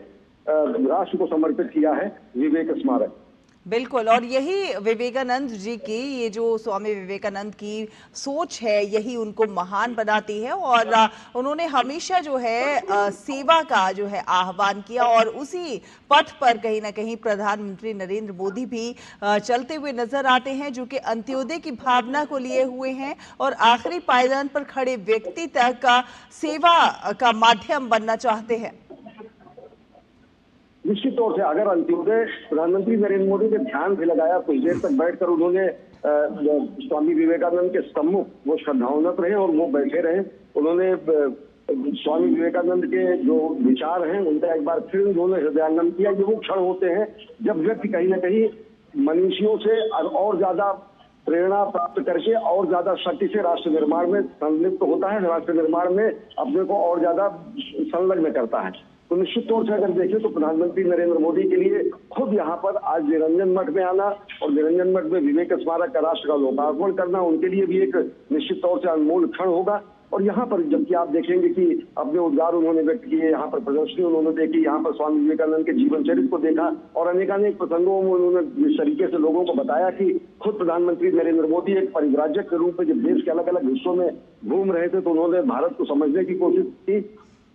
राष्ट्र को समर्पित किया है विवेक स्मारक। बिल्कुल, और यही विवेकानंद जी की, ये जो स्वामी विवेकानंद की सोच है, यही उनको महान बनाती है। और उन्होंने हमेशा जो है सेवा का जो है आह्वान किया और उसी पथ पर कहीं ना कहीं प्रधानमंत्री नरेंद्र मोदी भी चलते हुए नजर आते हैं, जो कि अंत्योदय की भावना को लिए हुए हैं और आखिरी पायदान पर खड़े व्यक्ति तक सेवा का माध्यम बनना चाहते हैं। निश्चित तौर से अगर अंत्योदय, प्रधानमंत्री नरेंद्र मोदी ने ध्यान भी लगाया, कुछ देर तक बैठकर उन्होंने स्वामी विवेकानंद के सम्मुख वो श्रद्धावनत रहे और वो बैठे रहे। उन्होंने स्वामी विवेकानंद के जो विचार हैं उनका एक बार फिर उन्होंने हृदयांगम किया। ये वो क्षण होते हैं जब व्यक्ति कहीं ना कहीं मनीषियों से और ज्यादा प्रेरणा प्राप्त करके और ज्यादा शक्ति से राष्ट्र निर्माण में संलिप्त होता है, राष्ट्र निर्माण में अपने को और ज्यादा संलग्न करता है। तो निश्चित तौर से अगर देखें तो प्रधानमंत्री नरेंद्र मोदी के लिए खुद यहाँ पर आज निरंजन मठ में आना और निरंजन मठ में विवेक स्मारक का राष्ट्र का लोकार्पण करना उनके लिए भी एक निश्चित तौर से अनमोल क्षण होगा। और यहाँ पर जबकि आप देखेंगे कि अपने उद्गार उन्होंने व्यक्त किए, यहाँ पर प्रदर्शनी उन्होंने देखी, यहाँ पर स्वामी विवेकानंद के जीवन चरित्र को देखा और अनेकानेक प्रसंगों में उन्होंने इस तरीके से लोगों को बताया कि खुद प्रधानमंत्री नरेंद्र मोदी एक परिव्राजक के रूप में जब देश के अलग अलग हिस्सों में घूम रहे थे तो उन्होंने भारत को समझने की कोशिश की।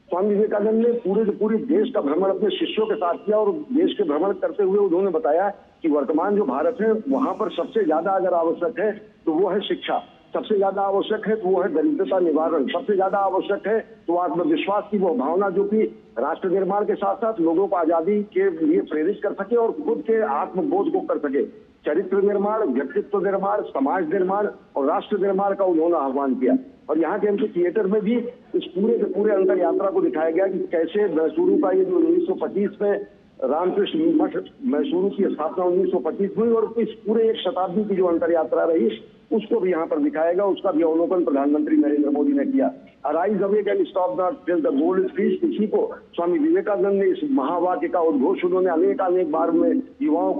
स्वामी विवेकानंद ने पूरे देश का भ्रमण अपने शिष्यों के साथ किया और देश के भ्रमण करते हुए उन्होंने बताया कि वर्तमान जो भारत है वहां पर सबसे ज्यादा अगर आवश्यक है तो वो है शिक्षा, सबसे ज्यादा आवश्यक है तो वो है दरिद्रता निवारण, सबसे ज्यादा आवश्यक है तो आत्मविश्वास की वो भावना जो कि राष्ट्र निर्माण के साथ साथ लोगों को आजादी के लिए प्रेरित कर सके और खुद के आत्मबोध को कर सके। चरित्र निर्माण, व्यक्तित्व निर्माण, समाज निर्माण और राष्ट्र निर्माण का उन्होंने आह्वान किया। और यहाँ के एमपी थिएटर में भी इस पूरे के पूरे अंतर यात्रा को दिखाया गया कि कैसे मैसूरू का ये जो 1925 में रामकृष्ण मठ मैसूरू की स्थापना 1925 हुई और इस पूरे एक शताब्दी की जो अंतर यात्रा रही उसको भी यहाँ पर दिखाएगा, उसका भी अवलोकन प्रधानमंत्री नरेंद्र मोदी ने किया। Arise awake and stop not till the goal is reached, इसी को स्वामी विवेकानंद ने इस महावाक्य का उद्घोष उन्होंने अनेक बार में युवाओं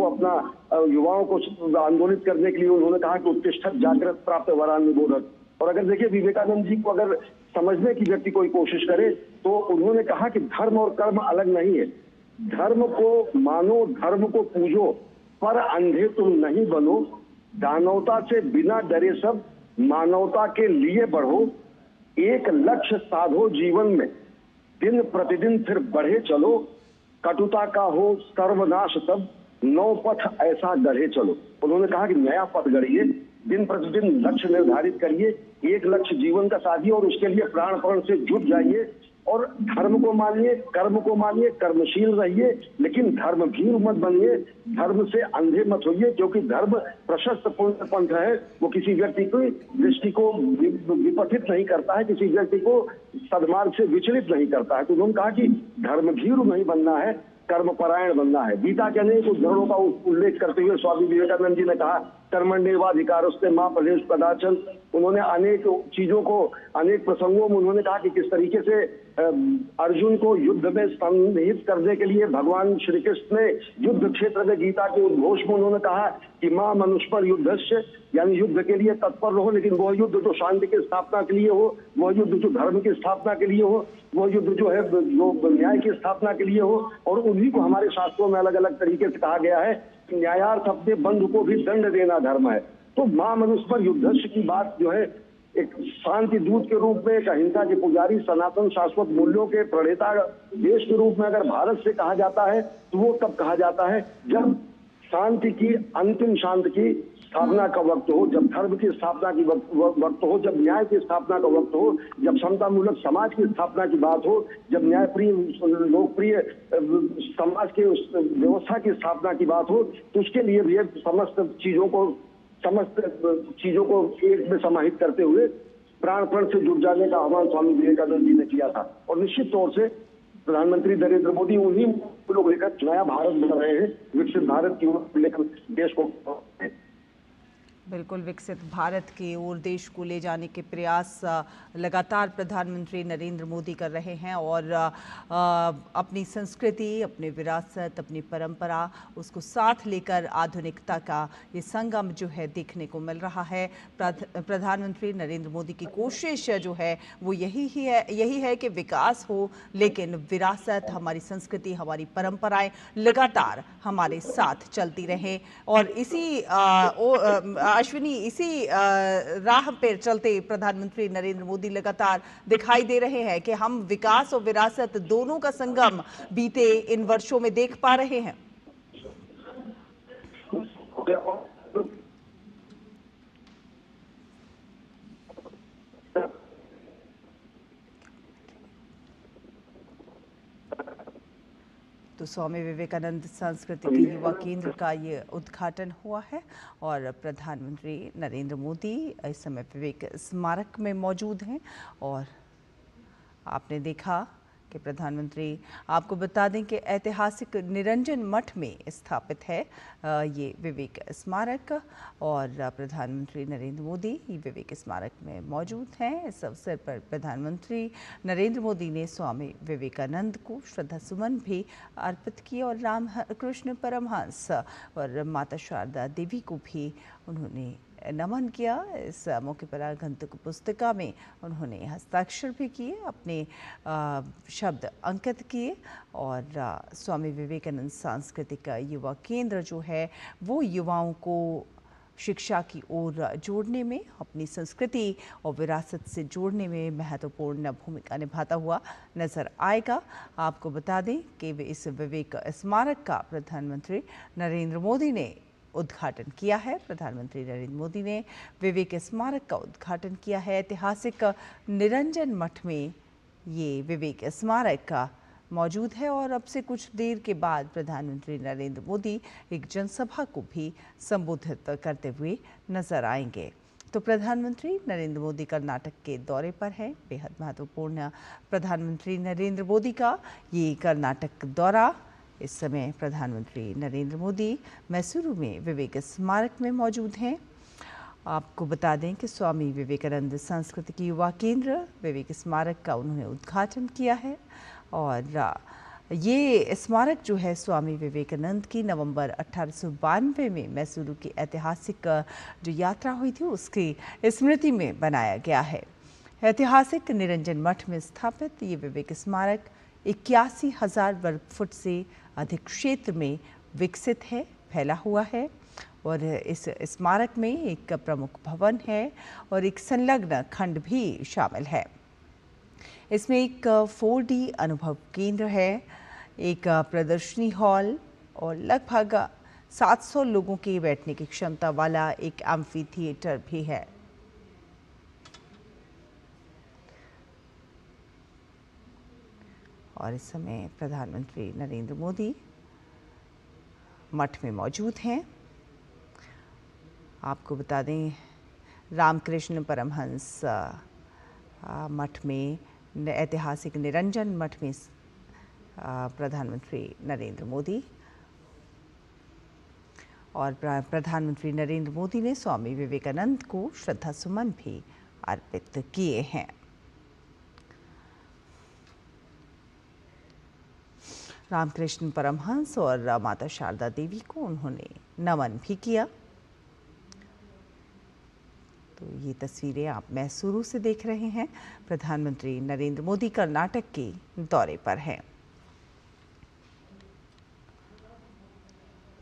को आंदोलित करने के लिए उन्होंने कहा कि उत्तिष्ठत जागृत प्राप्त वरान निबोधक। और अगर देखिए विवेकानंद जी को अगर समझने की व्यक्ति कोई कोशिश करे तो उन्होंने कहा कि धर्म और कर्म अलग नहीं है, धर्म को मानो, धर्म को पूजो, पर अंधे तुम नहीं बनो, दानवता से बिना डरे सब मानवता के लिए बढ़ो, एक लक्ष्य साधो जीवन में, दिन प्रतिदिन फिर बढ़े चलो, कटुता का हो सर्वनाश सब, नौ पथ ऐसा गढ़े चलो। उन्होंने कहा कि नया पथ गढ़िए, दिन प्रतिदिन लक्ष्य निर्धारित करिए, एक लक्ष्य जीवन का साधिए और उसके लिए प्राणपण से जुट जाइए और धर्म को मानिए, कर्म को मानिए, कर्मशील रहिए, लेकिन धर्म भीर मत बनिए, धर्म से अंधे मत होइए, क्योंकि धर्म प्रशस्त पंथ है, वो किसी व्यक्ति की दृष्टि को विपथित नहीं करता है, किसी व्यक्ति को सद्मार्ग से विचलित नहीं करता है। तो उन्होंने कहा कि धर्म भीर नहीं बनना है, कर्मपरायण बनना है। गीता के अनेक उद्धरणों का उल्लेख करते हुए स्वामी विवेकानंद जी ने कहा कर्मण्येवाधिकारस्ते मा फलेषु कदाचन। उन्होंने अनेक चीजों को, अनेक प्रसंगों में उन्होंने कहा कि किस तरीके से अर्जुन को युद्ध में सन्निहित करने के लिए भगवान श्री कृष्ण ने युद्ध क्षेत्र में गीता के उद्घोष में उन्होंने कहा कि मां मनुष्य पर युद्धस्य, यानी युद्ध के लिए तत्पर रहो, लेकिन वह युद्ध जो शांति की स्थापना के लिए हो, वह युद्ध जो धर्म की स्थापना के लिए हो, वह युद्ध जो है जो न्याय की स्थापना के लिए हो। और उन्हीं को हमारे शास्त्रों में अलग अलग तरीके से कहा गया है कि न्यायार्थ अपने बंधु को भी दंड देना धर्म है। तो मां मनुष्य पर युद्धस्य की बात जो है एक शांति दूत के रूप में, एक अहिंसा के पुजारी, सनातन शाश्वत मूल्यों के प्रणेता देश के रूप में अगर भारत से कहा जाता है तो वो कब कहा जाता है जब शांति की, अंतिम शांति की स्थापना का वक्त हो, जब धर्म की स्थापना की वक्त हो, जब न्याय की स्थापना का वक्त हो, जब समतामूलक समाज की स्थापना की बात हो, जब न्यायप्रिय लोकप्रिय समाज के उस व्यवस्था की स्थापना की बात हो, तो उसके लिए भी समस्त चीजों को एक में समाहित करते हुए प्राणपण से जुट जाने का आह्वान स्वामी विवेकानंद जी ने किया था। और निश्चित तौर से प्रधानमंत्री नरेंद्र मोदी उन्हीं लोग लेकर नया भारत बना रहे हैं, विकसित भारत की ओर लेकर देश को। बिल्कुल, विकसित भारत की ओर देश को ले जाने के प्रयास लगातार प्रधानमंत्री नरेंद्र मोदी कर रहे हैं और अपनी संस्कृति, अपनी विरासत, अपनी परंपरा, उसको साथ लेकर आधुनिकता का ये संगम जो है देखने को मिल रहा है। प्रधानमंत्री नरेंद्र मोदी की कोशिश जो है वो यही है कि विकास हो, लेकिन विरासत, हमारी संस्कृति, हमारी परंपराएं लगातार हमारे साथ चलती रहें। और इसी अश्विनी, इसी राह पर चलते प्रधानमंत्री नरेंद्र मोदी लगातार दिखाई दे रहे हैं कि हम विकास और विरासत दोनों का संगम बीते इन वर्षों में देख पा रहे हैं। तो स्वामी विवेकानंद सांस्कृतिक युवा केंद्र का ये उद्घाटन हुआ है और प्रधानमंत्री नरेंद्र मोदी इस समय विवेक स्मारक में मौजूद हैं। और आपने देखा कि प्रधानमंत्री, आपको बता दें कि ऐतिहासिक निरंजन मठ में स्थापित है ये विवेक स्मारक और प्रधानमंत्री नरेंद्र मोदी विवेक स्मारक में मौजूद हैं। इस अवसर पर प्रधानमंत्री नरेंद्र मोदी ने स्वामी विवेकानंद को श्रद्धासुमन भी अर्पित किए और रामकृष्ण परमहंस और माता शारदा देवी को भी उन्होंने नमन किया। इस मौके पर आगंतुक पुस्तिका में उन्होंने हस्ताक्षर भी किए, अपने शब्द अंकित किए और स्वामी विवेकानंद सांस्कृतिक युवा केंद्र जो है वो युवाओं को शिक्षा की ओर जोड़ने में, अपनी संस्कृति और विरासत से जोड़ने में महत्वपूर्ण भूमिका निभाता हुआ नजर आएगा। आपको बता दें कि इस विवेक स्मारक का प्रधानमंत्री नरेंद्र मोदी ने उद्घाटन किया है। प्रधानमंत्री नरेंद्र मोदी ने विवेक स्मारक का उद्घाटन किया है। ऐतिहासिक निरंजन मठ में ये विवेक स्मारक का मौजूद है और अब से कुछ देर के बाद प्रधानमंत्री नरेंद्र मोदी एक जनसभा को भी संबोधित करते हुए नजर आएंगे। तो प्रधानमंत्री नरेंद्र मोदी कर्नाटक के दौरे पर हैं। बेहद महत्वपूर्ण प्रधानमंत्री नरेंद्र मोदी का ये कर्नाटक दौरा। इस समय प्रधानमंत्री नरेंद्र मोदी मैसूरू में विवेक स्मारक में मौजूद हैं। आपको बता दें कि स्वामी विवेकानंद सांस्कृतिक युवा केंद्र विवेक स्मारक का उन्होंने उद्घाटन किया है और ये स्मारक जो है स्वामी विवेकानंद की नवंबर 1892 में मैसूरू की ऐतिहासिक जो यात्रा हुई थी उसकी स्मृति में बनाया गया है। ऐतिहासिक निरंजन मठ में स्थापित ये विवेक स्मारक 81,000 वर्ग फुट से अधिक क्षेत्र में विकसित है, फैला हुआ है और इस स्मारक में एक प्रमुख भवन है और एक संलग्न खंड भी शामिल है। इसमें एक 4D अनुभव केंद्र है, एक प्रदर्शनी हॉल और लगभग 700 लोगों के बैठने की क्षमता वाला एक एम्फी थिएटर भी है। और इस समय प्रधानमंत्री नरेंद्र मोदी मठ में मौजूद हैं। आपको बता दें रामकृष्ण परमहंस मठ में, ऐतिहासिक निरंजन मठ में प्रधानमंत्री नरेंद्र मोदी और प्रधानमंत्री नरेंद्र मोदी ने स्वामी विवेकानंद को श्रद्धासुमन भी अर्पित किए हैं। रामकृष्ण परमहंस और माता शारदा देवी को उन्होंने नमन भी किया। तो ये तस्वीरें आप मैसूरू से देख रहे हैं। प्रधानमंत्री नरेंद्र मोदी कर्नाटक के दौरे पर हैं।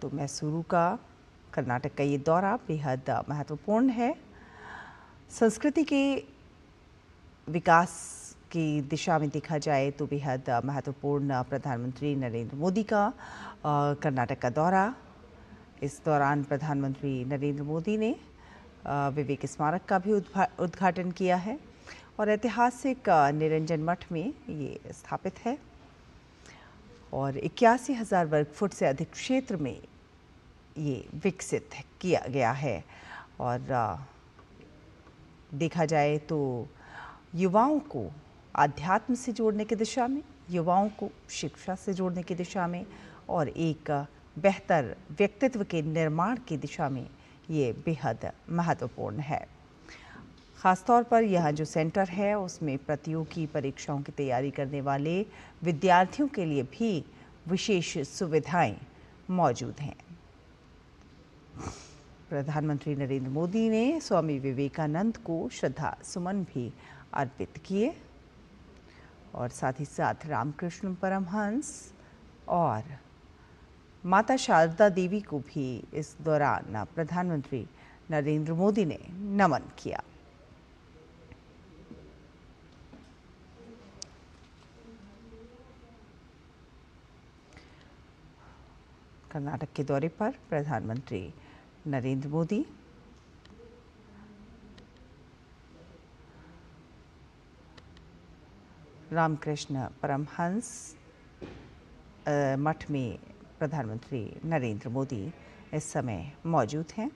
तो मैसूरू का, कर्नाटक का ये दौरा बेहद महत्वपूर्ण है। संस्कृति के विकास की दिशा में देखा जाए तो बेहद महत्वपूर्ण प्रधानमंत्री नरेंद्र मोदी का कर्नाटक का दौरा। इस दौरान प्रधानमंत्री नरेंद्र मोदी ने विवेक स्मारक का भी उद्घाटन किया है और ऐतिहासिक निरंजन मठ में ये स्थापित है और 81,000 वर्ग फुट से अधिक क्षेत्र में ये विकसित किया गया है। और देखा जाए तो युवाओं को आध्यात्म से जोड़ने की दिशा में, युवाओं को शिक्षा से जोड़ने की दिशा में और एक बेहतर व्यक्तित्व के निर्माण की दिशा में ये बेहद महत्वपूर्ण है। ख़ासतौर पर यहाँ जो सेंटर है उसमें प्रतियोगी परीक्षाओं की तैयारी करने वाले विद्यार्थियों के लिए भी विशेष सुविधाएं मौजूद हैं। प्रधानमंत्री नरेंद्र मोदी ने स्वामी विवेकानंद को श्रद्धा सुमन भी अर्पित किए और साथ ही साथ रामकृष्ण परमहंस और माता शारदा देवी को भी इस दौरान प्रधानमंत्री नरेंद्र मोदी ने नमन किया। कर्नाटक के दौरे पर प्रधानमंत्री नरेंद्र मोदी रामकृष्ण परमहंस मठ में प्रधानमंत्री नरेंद्र मोदी इस समय मौजूद हैं।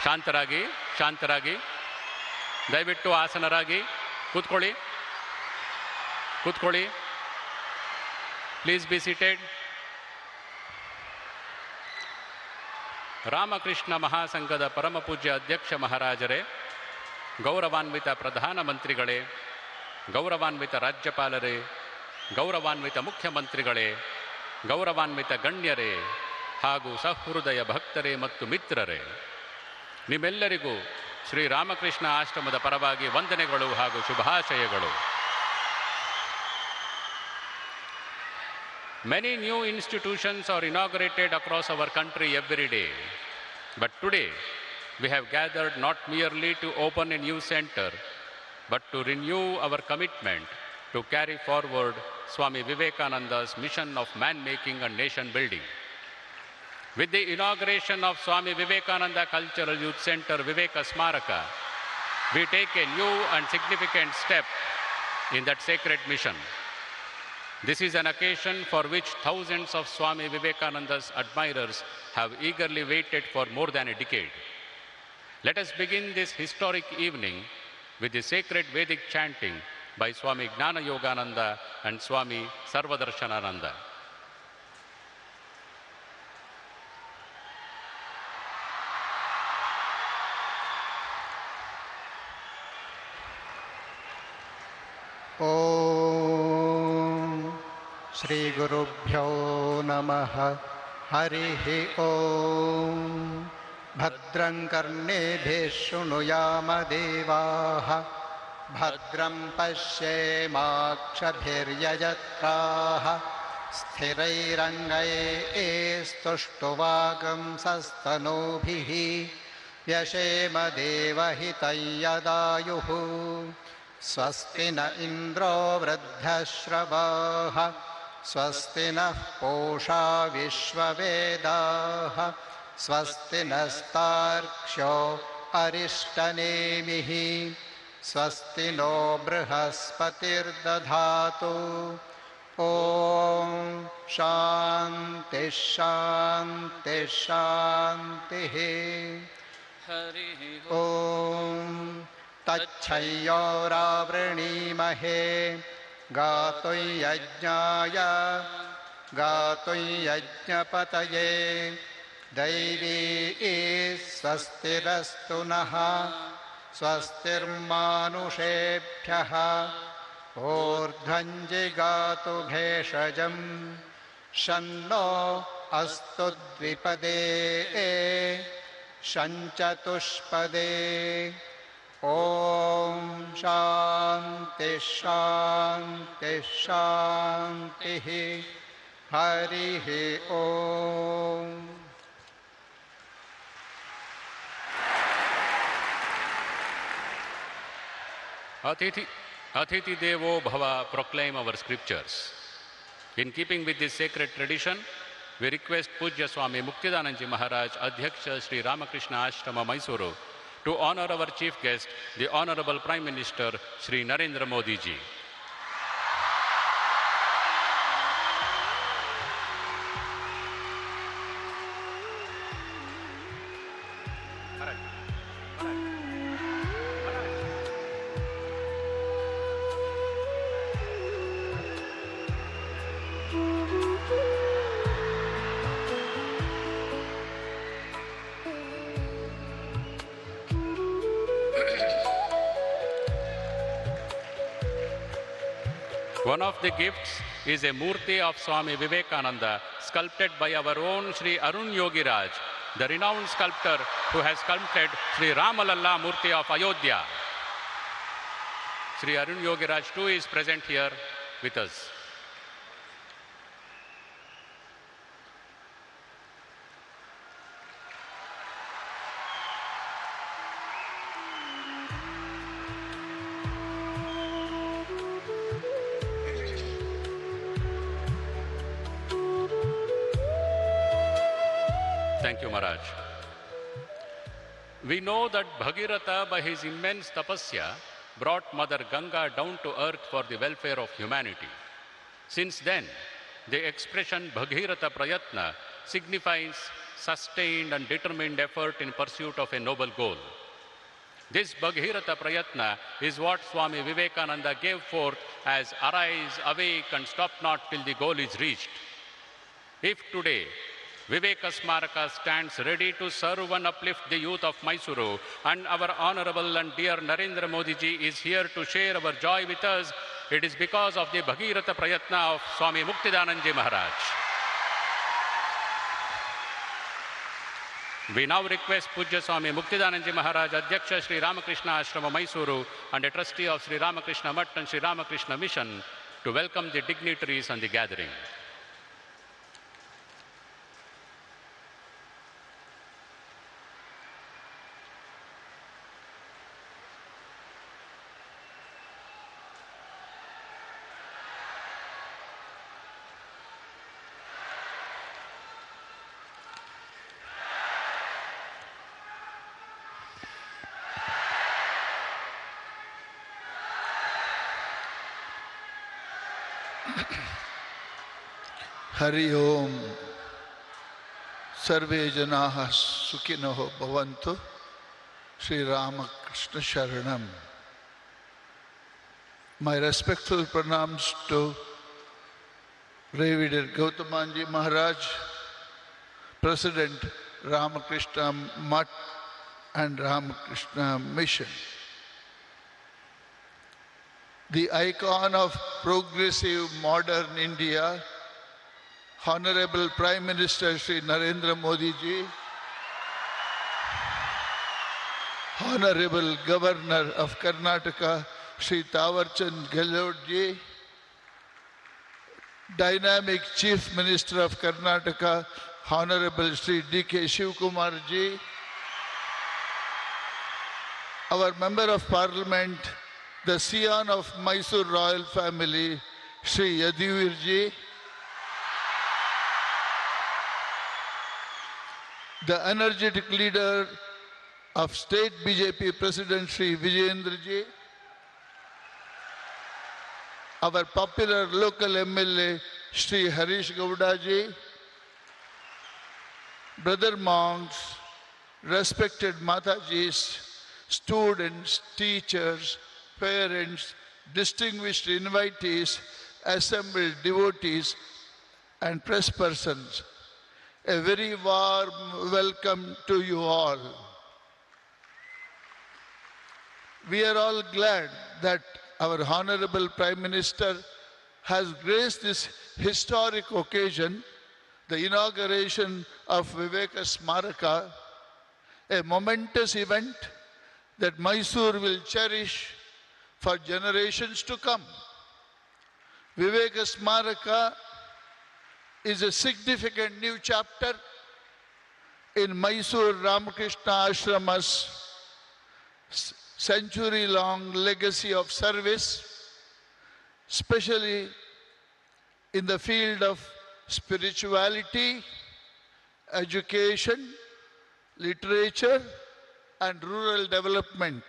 ಶಾಂತರಾಗಿ ಶಾಂತರಾಗಿ ದಯವಿಟ್ಟು ಆಸನರಾಗಿ ಕೂತ್ಕೊಳ್ಳಿ ಕೂತ್ಕೊಳ್ಳಿ. Please be seated. ರಾಮಕೃಷ್ಣ ಮಹಾಸಂಘದ ಪರಮಪೂಜ್ಯ ಅಧ್ಯಕ್ಷ ಮಹಾರಾಜರೇ, ಗೌರವಾನ್ವಿತ ಪ್ರಧಾನಮಂತ್ರಿಗಳೇ, ಗೌರವಾನ್ವಿತ ರಾಜ್ಯಪಾಲರೇ, ಗೌರವಾನ್ವಿತ ಮುಖ್ಯಮಂತ್ರಿಗಳೇ, ಗೌರವಾನ್ವಿತ ಗಣ್ಯರೇ ಹಾಗೂ ಸಹೃದಯ ಭಕ್ತರೇ ಮತ್ತು ಮಿತ್ರರೇ, ನಿಮ್ಮೆಲ್ಲರಿಗೂ ಶ್ರೀ ರಾಮಕೃಷ್ಣ ಆಶ್ರಮದ ಪರವಾಗಿ ವಂದನೆಗಳು ಹಾಗೂ ಶುಭಾಶಯಗಳು. Many new institutions are inaugurated across our country every day. But today, we have gathered not merely to open a new center, but to renew our commitment to carry forward Swami Vivekananda's mission of man-making and nation-building. With the inauguration of Swami Vivekananda Cultural Youth Center, Viveka Smaraka, we take a new and significant step in that sacred mission. This is an occasion for which thousands of Swami Vivekananda's admirers have eagerly waited for more than a decade. Let us begin this historic evening with the sacred Vedic chanting by Swami Gnana Yogananda and Swami Sarvadarshanananda. ॐ श्री गुरुभ्यो नमः। हरिः ॐ। भद्रं कर्णेभिः शृणुयाम देवाः, भद्रं पश्येमाक्षभिर्यजत्राः, स्थिरैरङ्गैस्तुष्टुवागुंसस्तनूभिः, व्यशेम देवहितं यदायुः। स्वस्ति न इन्द्रो वृद्धश्रवाः, स्वस्ति नः पूषा विश्ववेदाः, स्वस्ति नस्तार्क्ष्यो अरिष्टनेमिः, स्वस्ति नो बृहस्पतिर्दधातु। ॐ शान्ति शान्ति शान्तिः। ॐ तच्छयोरावृणीमहे गातुं यज्ञाय गातुं यज्ञपतये। दैवी स्वस्तिरस्तु नः, स्वस्तिर्मानुषेभ्यः। ऊर्ध्वं जिगातु भेषजं, शन्नो अस्तु द्विपदे शञ्चतुष्पदे। ॐ शान्ति शान्ति शान्तिः। हरिः ॐ। Atiti Devo Bhava proclaim our scriptures. In keeping with this sacred tradition, we request Pujya Swami Muktidananji Maharaj, Adhyaksha Sri Ramakrishna Ashrama, Mysuru, to honor our chief guest, the Honorable Prime Minister Sri Narendra Modi ji. One of the gifts is a Murti of Swami Vivekananda, sculpted by our own Sri Arun Yogiraj, the renowned sculptor who has sculpted Sri Ramalalla Murti of Ayodhya. Sri Arun Yogiraj too is present here with us. Thank you, Maharaj. We know that Bhagirath, by his immense tapasya, brought Mother Ganga down to earth for the welfare of humanity. Since then, the expression Bhagirath Prayatna signifies sustained and determined effort in pursuit of a noble goal. This Bhagirath Prayatna is what Swami Vivekananda gave forth as arise, awake and stop not till the goal is reached. If today Viveka Smaraka stands ready to serve and uplift the youth of Mysuru, and our honorable and dear Narendra Modi ji is here to share our joy with us, it is because of the Bhagirath Prayatna of Swami Muktidanand ji Maharaj. We now request Pujya Swami Muktidanand ji Maharaj, Adhyaksha Sri Ramakrishna Ashrama Mysuru and a trustee of Sri Ramakrishna Mutt and Sri Ramakrishna Mission to welcome the dignitaries and the gathering. Hari Om. Sarve Janaha Sukhinoho Bhavantu. Sri Ramakrishna Sharanam. My respectful pranams to Revered Gautamanji Maharaj, President Ramakrishna Mutt and Ramakrishna Mission. The icon of progressive modern India, Honorable Prime Minister Sri Narendra Modi ji, Honorable Governor of Karnataka Sri Tawarchand Gehlot ji, Dynamic Chief Minister of Karnataka Honorable Sri D.K. Shivkumar ji, our Member of Parliament, the Scion of Mysore Royal Family, Sri Yaduvir ji, the energetic leader of State BJP President Sri Vijayendra ji, our popular local MLA Sri Harish Gowda ji, brother monks, respected Matajis, students, teachers, parents, distinguished invitees, assembled devotees and press persons. A very warm welcome to you all. We are all glad that our Honorable Prime Minister has graced this historic occasion, the inauguration of Viveka Smaraka, a momentous event that Mysore will cherish for generations to come. Viveka Smaraka is a significant new chapter in Mysore Ramakrishna Ashrama's century-long legacy of service, especially in the field of spirituality, education, literature, and rural development.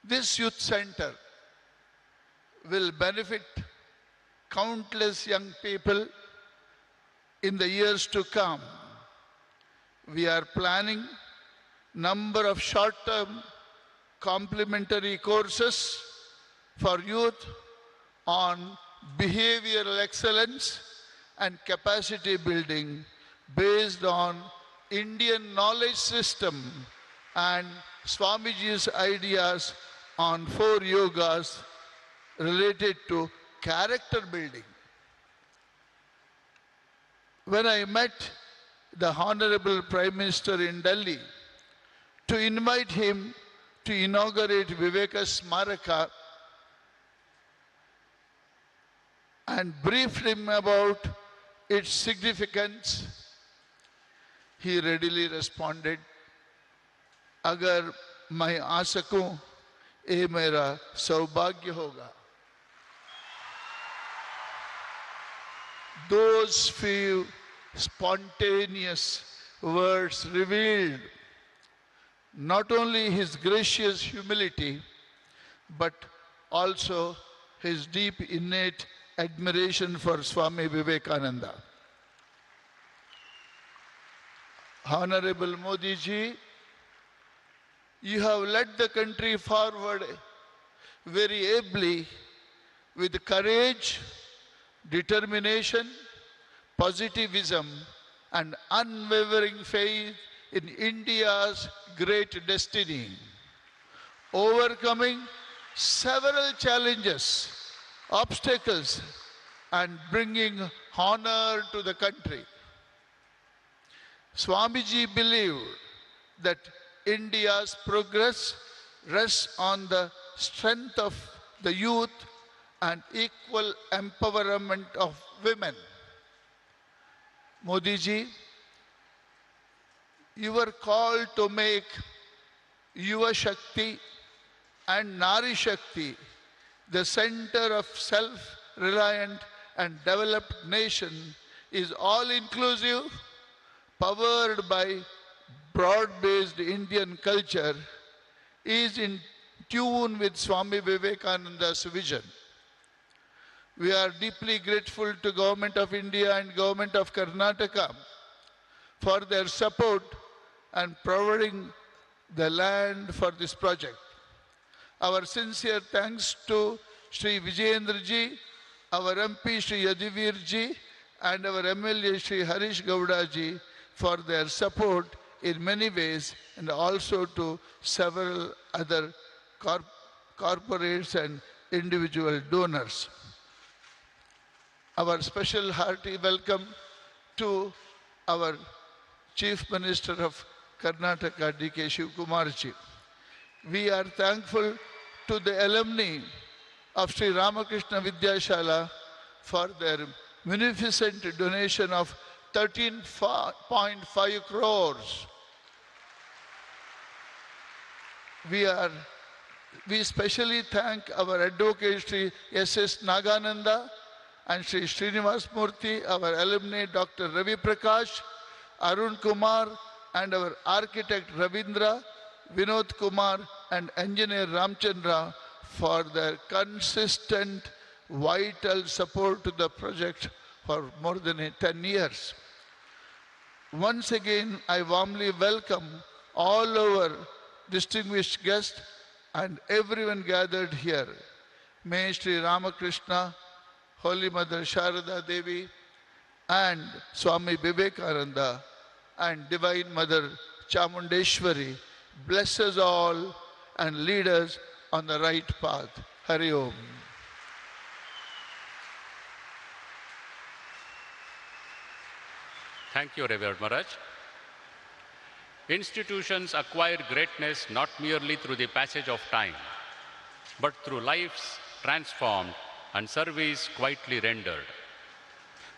This youth center will benefit countless young people in the years to come. We are planning number of short-term complementary courses for youth on behavioral excellence and capacity building based on Indian knowledge system and Swamiji's ideas on 4 yogas related to character building. When I met the Honorable Prime Minister in Delhi to invite him to inaugurate Viveka Smaraka and briefed him about its significance, he readily responded, "Agar मैं आ सकूं, ये मेरा सौभाग्य होगा." Those few spontaneous words revealed not only his gracious humility, but also his deep innate admiration for Swami Vivekananda. Honorable Modi ji, you have led the country forward very ably with courage, determination, positivism, and unwavering faith in India's great destiny, overcoming several challenges, obstacles, and bringing honor to the country. Swamiji believed that India's progress rests on the strength of the youth and equal empowerment of women. Modi ji, you were called to make Yuva Shakti and Nari Shakti the center of self-reliant and developed nation is all-inclusive, powered by broad-based Indian culture, is in tune with Swami Vivekananda's vision. We are deeply grateful to Government of India and Government of Karnataka for their support and providing the land for this project. Our sincere thanks to Sri Vijayendra ji, our MP Sri Yadivir ji, and our MLA Sri Harish Gowda ji for their support in many ways, and also to several other corporates and individual donors. Our special hearty welcome to our Chief Minister of Karnataka, D.K. Shivakumar ji. We are thankful to the alumni of Sri Ramakrishna Vidyashala for their munificent donation of 13.5 crores. We especially thank our advocate Sri S.S. Nagananda and Sri Srinivas Murthy, our alumni Dr. Ravi Prakash, Arun Kumar, and our architect Ravindra, Vinod Kumar, and engineer Ramchandra for their consistent, vital support to the project for more than 10 years. Once again, I warmly welcome all our distinguished guests and everyone gathered here. May Sri Ramakrishna, Holy Mother Sharada Devi, and Swami Vivekananda, and Divine Mother Chamundeshwari bless us all and lead us on the right path. Hari Om. Thank you, Revered Maharaj. Institutions acquire greatness not merely through the passage of time, but through lives transformed and service quietly rendered.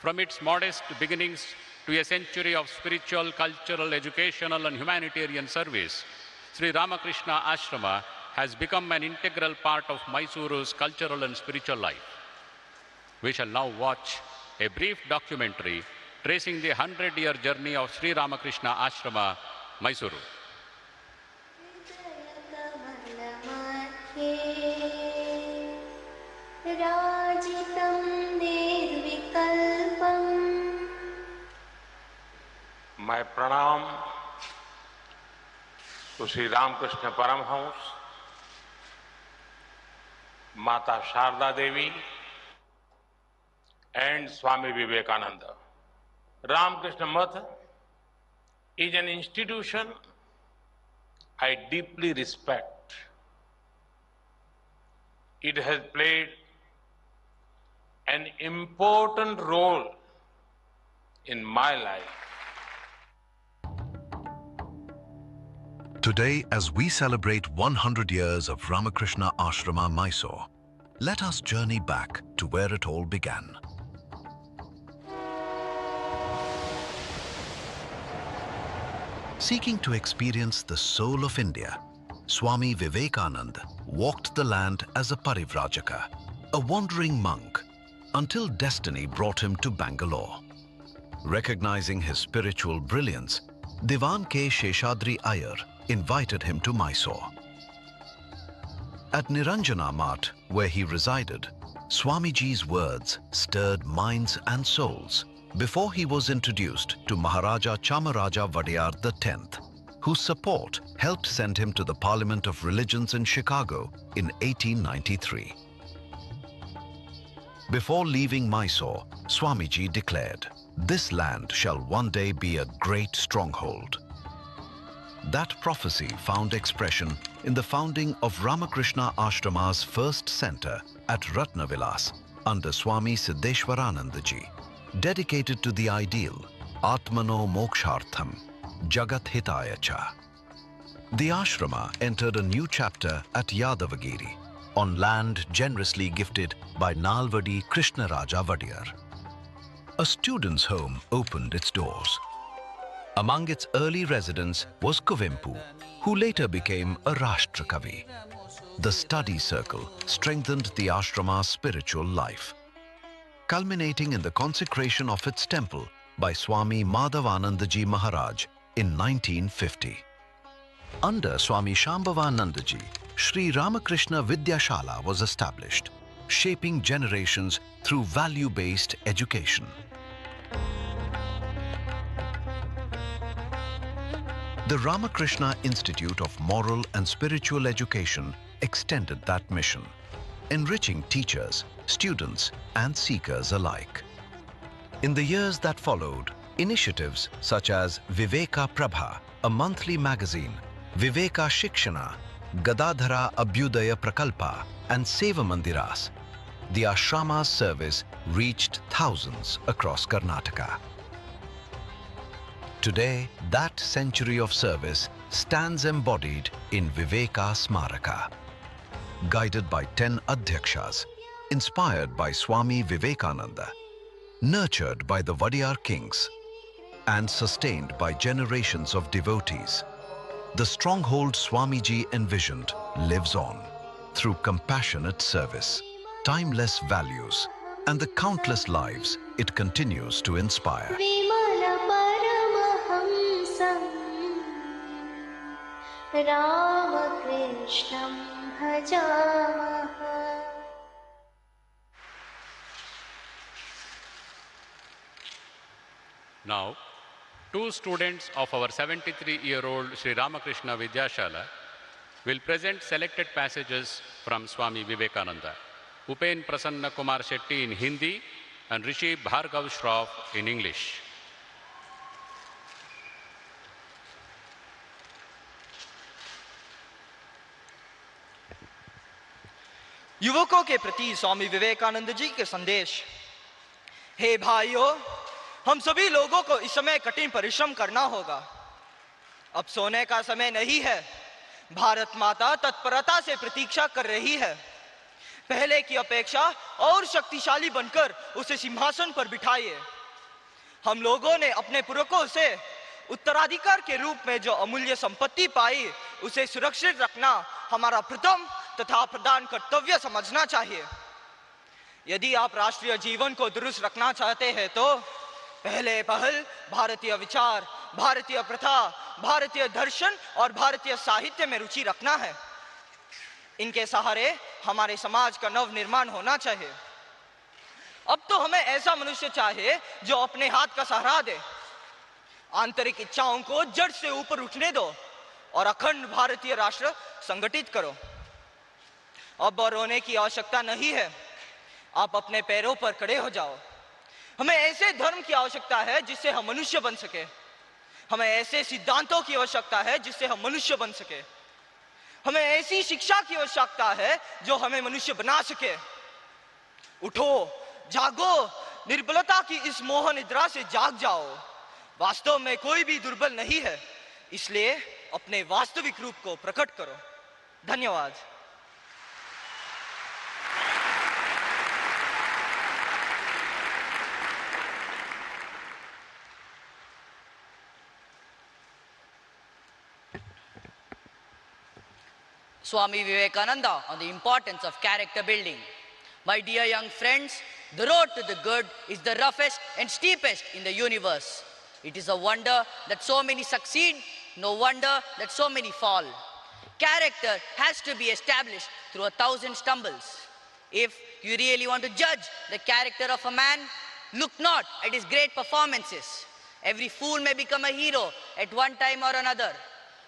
From its modest beginnings to a century of spiritual, cultural, educational, and humanitarian service, Sri Ramakrishna Ashrama has become an integral part of Mysoru's cultural and spiritual life. We shall now watch a brief documentary tracing the 100-year journey of Sri Ramakrishna Ashrama, Mysuru. My pranam to Sri Ramakrishna Paramhans, Mata Sharda Devi, and Swami Vivekananda. Ramakrishna Math is an institution I deeply respect. It has played an important role in my life. Today, as we celebrate 100 years of Ramakrishna Ashrama, Mysore, let us journey back to where it all began. Seeking to experience the soul of India, Swami Vivekananda walked the land as a Parivrajaka, a wandering monk, until destiny brought him to Bangalore. Recognizing his spiritual brilliance, Diwan K. Sheshadri Iyer invited him to Mysore. At Niranjana Math, where he resided, Swamiji's words stirred minds and souls before he was introduced to Maharaja Chamaraja Vadiyar X, whose support helped send him to the Parliament of Religions in Chicago in 1893. Before leaving Mysore, Swamiji declared, "This land shall one day be a great stronghold." That prophecy found expression in the founding of Ramakrishna Ashrama's first center at Ratnavilas under Swami Siddeshwaranandaji, dedicated to the ideal Atmano Mokshartham, Jagat Hitaya Cha. The ashrama entered a new chapter at Yadavagiri, on land generously gifted by Nalvadi Krishnaraja Vadiyar. A student's home opened its doors. Among its early residents was Kuvempu, who later became a Rashtra Kavi. The study circle strengthened the ashrama's spiritual life, culminating in the consecration of its temple by Swami Madhavanandaji Maharaj in 1950. Under Swami Shambhavanandaji, Sri Ramakrishna Vidyashala was established, shaping generations through value-based education. The Ramakrishna Institute of Moral and Spiritual Education extended that mission, enriching teachers, students, and seekers alike. In the years that followed, initiatives such as Viveka Prabha, a monthly magazine, Viveka Shikshana, Gadadhara Abhyudaya Prakalpa, and Seva Mandiras, the ashrama's service reached thousands across Karnataka. Today, that century of service stands embodied in Viveka Smaraka. Guided by 10 Adhyakshas, inspired by Swami Vivekananda, nurtured by the Vadiyar kings, and sustained by generations of devotees, the stronghold Swamiji envisioned lives on through compassionate service, timeless values, and the countless lives it continues to inspire. Now, two students of our 73-year-old Sri Ramakrishna Vidyashala will present selected passages from Swami Vivekananda. Upen Prasanna Kumar Shetty in Hindi and Rishi Bhargav Shroff in English. युवकों के प्रति स्वामी विवेकानंद जी के संदेश। हे भाइयों, हम सभी लोगों को इस समय कठिन परिश्रम करना होगा। अब सोने का समय नहीं है। भारत माता तत्परता से प्रतीक्षा कर रही है। पहले की अपेक्षा और शक्तिशाली बनकर उसे सिंहासन पर बिठाइए। हम लोगों ने अपने पुरखों से उत्तराधिकार के रूप में जो अमूल्य संपत्ति पाई, उसे सुरक्षित रखना हमारा प्रथम तथा प्रधान कर्तव्य समझना चाहिए। यदि आप राष्ट्रीय जीवन को दुरुस्त रखना चाहते हैं तो पहले पहल भारतीय विचार, भारतीय प्रथा, भारतीय दर्शन और भारतीय साहित्य में रुचि रखना है। इनके सहारे हमारे समाज का नव निर्माण होना चाहिए। अब तो हमें ऐसा मनुष्य चाहिए जो अपने हाथ का सहारा दे, आंतरिक इच्छाओं को जड़ से ऊपर उठने दो और अखंड भारतीय राष्ट्र संगठित करो। अब रोने की आवश्यकता नहीं है। आप अपने पैरों पर खड़े हो जाओ। हमें ऐसे धर्म की आवश्यकता है जिससे हम मनुष्य बन सके। हमें ऐसे सिद्धांतों की आवश्यकता है जिससे हम मनुष्य बन सके। हमें ऐसी शिक्षा की आवश्यकता है जो हमें मनुष्य बना सके। उठो, जागो, निर्बलता की इस मोह निद्रा से जाग जाओ। वास्तव में कोई भी दुर्बल नहीं है, इसलिए अपने वास्तविक रूप को प्रकट करो। धन्यवाद। Swami Vivekananda on the importance of character building. My dear young friends, The road to the good is the roughest and steepest in the universe. It is a wonder that so many succeed, no wonder that so many fall. Character has to be established through 1,000 stumbles. If you really want to judge the character of a man, look not at his great performances. Every fool may become a hero at one time or another.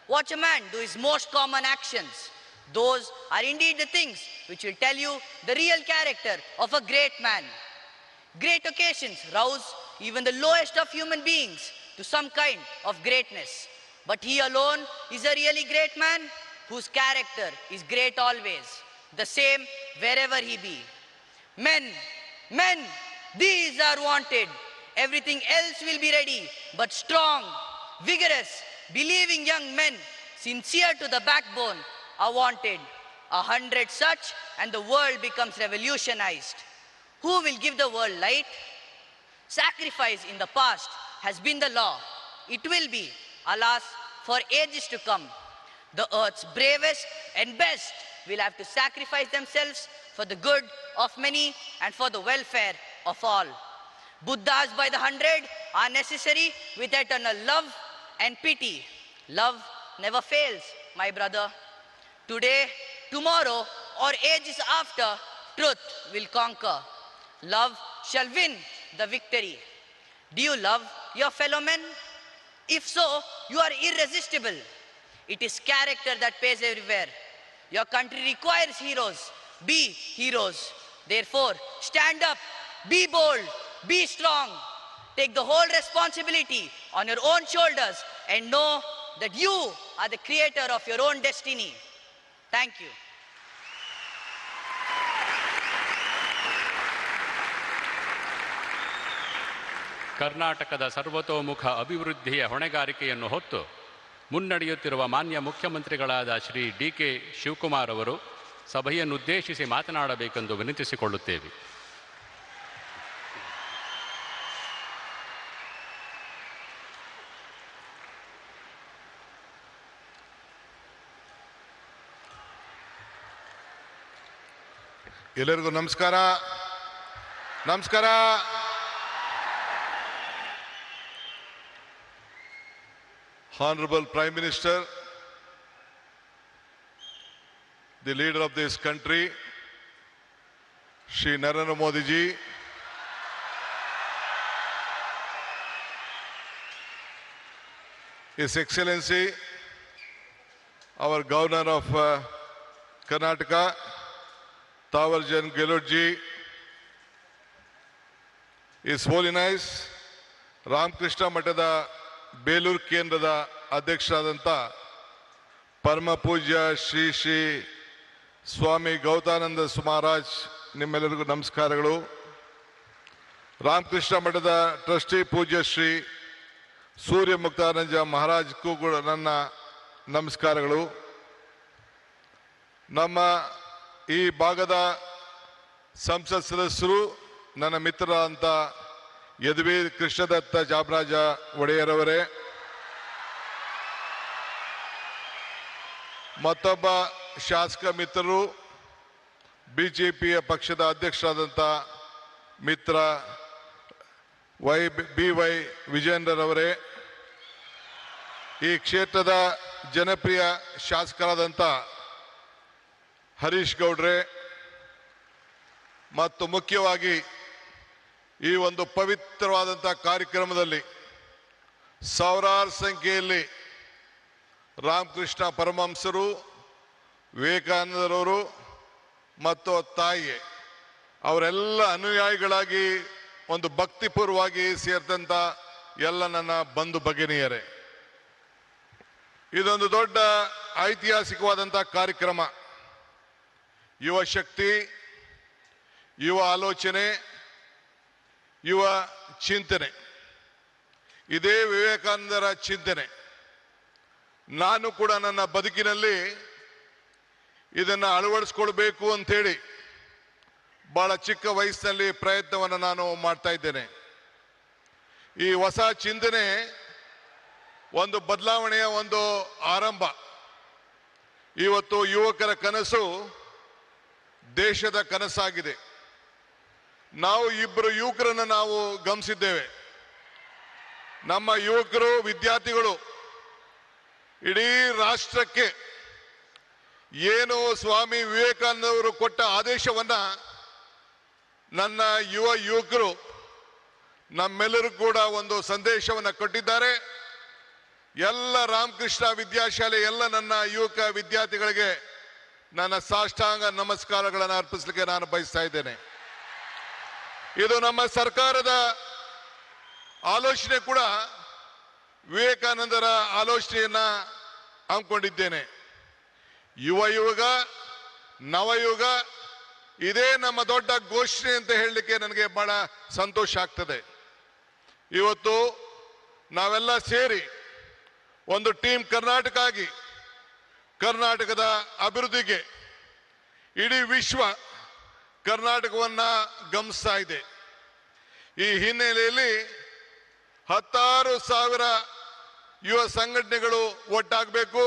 Watch a man do his most common actions. Those are indeed the things which will tell you the real character of a great man. Great occasions rouse even the lowest of human beings to some kind of greatness. But he alone is a really great man whose character is great always, the same wherever he be. Men, these are wanted. Everything else will be ready, but strong, vigorous, believing young men, sincere to the backbone, are wanted. 100 such and the world becomes revolutionized. Who will give the world light? Sacrifice in the past has been the law. It will be, alas, for ages to come. The earth's bravest and best will have to sacrifice themselves for the good of many and for the welfare of all. Buddhas by the 100 are necessary with eternal love and pity. Love never fails, my brother. Today, tomorrow, or ages after, truth will conquer. Love shall win the victory. Do you love your fellow men? If so, you are irresistible. It is character that pays everywhere. Your country requires heroes. Be heroes. Therefore, stand up, be bold, be strong. Take the whole responsibility on your own shoulders and know that you are the creator of your own destiny. Thank you. ಕರ್ನಾಟಕದ ಸರ್ವತೋಮುಖ ಅಭಿವೃದ್ಧಿಯ ಹೊಣೆಗಾರಿಕೆಯನ್ನು ಹೊತ್ತು ಮುನ್ನಡೆಯುತ್ತಿರುವ ಮಾನ್ಯ ಮುಖ್ಯಮಂತ್ರಿಗಳಾದ ಶ್ರೀ ಡಿ.ಕೆ. ಶಿವಕುಮಾರ್ ಅವರು ಸಭೆಯನ್ನುದ್ದೇಶಿಸಿ ಮಾತನಾಡಬೇಕೆಂದು ವಿನಂತಿಸಿಕೊಳ್ಳುತ್ತೇವೆ. ಎಲ್ಲರಿಗೂ ನಮಸ್ಕಾರ. Honorable Prime Minister, the leader of this country, Shri Narendra Modi ji, His Excellency, our Governor of Karnataka, Tawarjan Gehlot ji, His Holiness, Ramakrishna Maಠದ Belur ಕೇಂದ್ರದ ಅಧ್ಯಕ್ಷರಾದಂಥ ಪರಮ ಪೂಜ್ಯ ಶ್ರೀ ಶ್ರೀ ಸ್ವಾಮಿ ಗೌತಾನಂದ ಮಹಾರಾಜ್, ನಿಮ್ಮೆಲ್ಲರಿಗೂ ನಮಸ್ಕಾರಗಳು. ರಾಮಕೃಷ್ಣ ಮಠದ ಟ್ರಸ್ಟಿ ಪೂಜ್ಯ ಶ್ರೀ ಸೂರ್ಯ ಮುಕ್ತಾನಂದ ಮಹಾರಾಜ್ಗೂ ಕೂಡ ನನ್ನ ನಮಸ್ಕಾರಗಳು. ನಮ್ಮ ಈ ಭಾಗದ ಸಂಸತ್ ಸದಸ್ಯರು, ನನ್ನ ಮಿತ್ರರಾದಂಥ ಯದುವೀರ್ ಕೃಷ್ಣದತ್ತ ಜಾಮರಾಜ ಒಡೆಯರವರೇ, ಮತ್ತೊಬ್ಬ ಶಾಸಕ ಮಿತ್ರರು, ಬಿಜೆಪಿಯ ಪಕ್ಷದ ಅಧ್ಯಕ್ಷರಾದಂಥ ಮಿತ್ರ ಬಿ.ವೈ. ವಿಜೇಂದ್ರರವರೇ, ಈ ಕ್ಷೇತ್ರದ ಜನಪ್ರಿಯ ಶಾಸಕರಾದಂಥ ಹರೀಶ್ ಗೌಡ್ರೆ, ಮತ್ತು ಮುಖ್ಯವಾಗಿ ಈ ಒಂದು ಪವಿತ್ರವಾದಂಥ ಕಾರ್ಯಕ್ರಮದಲ್ಲಿ ಸಾವಿರಾರು ಸಂಖ್ಯೆಯಲ್ಲಿ ರಾಮಕೃಷ್ಣ ಪರಮಹಂಸರು, ವಿವೇಕಾನಂದರವರು ಮತ್ತು ತಾಯಿ ಅವರೆಲ್ಲ ಅನುಯಾಯಿಗಳಾಗಿ ಒಂದು ಭಕ್ತಿಪೂರ್ವವಾಗಿ ಸೇರಿದಂಥ ಎಲ್ಲ ನನ್ನ ಬಂಧು ಭಗಿನಿಯರೇ, ಇದೊಂದು ದೊಡ್ಡ ಐತಿಹಾಸಿಕವಾದಂಥ ಕಾರ್ಯಕ್ರಮ. ಯುವ ಶಕ್ತಿ, ಯುವ ಆಲೋಚನೆ, ಯುವ ಚಿಂತನೆ, ಇದೇ ವಿವೇಕಾನಂದರ ಚಿಂತನೆ. ನಾನು ಕೂಡ ನನ್ನ ಬದುಕಿನಲ್ಲಿ ಇದನ್ನು ಅಳವಡಿಸ್ಕೊಳ್ಬೇಕು ಅಂಥೇಳಿ ಬಹಳ ಚಿಕ್ಕ ವಯಸ್ಸಿನಲ್ಲಿ ಪ್ರಯತ್ನವನ್ನು ನಾನು ಮಾಡ್ತಾ ಇದ್ದೇನೆ. ಈ ಹೊಸ ಚಿಂತನೆ ಒಂದು ಬದಲಾವಣೆಯ ಒಂದು ಆರಂಭ. ಇವತ್ತು ಯುವಕರ ಕನಸು ದೇಶದ ಕನಸಾಗಿದೆ. ನಾವು ಇಬ್ಬರು ಯುವಕರನ್ನ ನಾವು ಗಮನಿಸಿದ್ದೇವೆ. ನಮ್ಮ ಯುವಕರು ವಿದ್ಯಾರ್ಥಿಗಳು ಇಡೀ ರಾಷ್ಟ್ರಕ್ಕೆ ಏನು ಸ್ವಾಮಿ ವಿವೇಕಾನಂದವರು ಕೊಟ್ಟ ಆದೇಶವನ್ನ ನನ್ನ ಯುವಕರು ನಮ್ಮೆಲ್ಲರೂ ಕೂಡ ಒಂದು ಸಂದೇಶವನ್ನ ಕೊಟ್ಟಿದ್ದಾರೆ. ಎಲ್ಲ ರಾಮಕೃಷ್ಣ ವಿದ್ಯಾಶಾಲೆ ಎಲ್ಲ ನನ್ನ ಯುವಕ ವಿದ್ಯಾರ್ಥಿಗಳಿಗೆ ನನ್ನ ಸಾಷ್ಟಾಂಗ ನಮಸ್ಕಾರಗಳನ್ನು ಅರ್ಪಿಸಲಿಕ್ಕೆ ನಾನು ಬಯಸ್ತಾ ಇದ್ದೇನೆ. ಇದು ನಮ್ಮ ಸರ್ಕಾರದ ಆಲೋಚನೆ ಕೂಡ ವಿವೇಕಾನಂದರ ಆಲೋಚನೆಯನ್ನ ಹಮ್ಮಿಕೊಂಡಿದ್ದೇನೆ. ಯುಗ ನವಯುಗ ಇದೇ ನಮ್ಮ ದೊಡ್ಡ ಘೋಷಣೆ ಅಂತ ಹೇಳಲಿಕ್ಕೆ ನನಗೆ ಬಹಳ ಸಂತೋಷ ಆಗ್ತದೆ. ಇವತ್ತು ನಾವೆಲ್ಲ ಸೇರಿ ಒಂದು ಟೀಮ್ ಕರ್ನಾಟಕ ಆಗಿ ಕರ್ನಾಟಕದ ಅಭಿವೃದ್ಧಿಗೆ ಇಡೀ ವಿಶ್ವ ಕರ್ನಾಟಕವನ್ನ ಗಮನಿಸ್ತಾ ಇದೆ. ಈ ಹಿನ್ನೆಲೆಯಲ್ಲಿ 10,000 ಯುವ ಸಂಘಟನೆಗಳು ಒಟ್ಟಾಗಬೇಕು.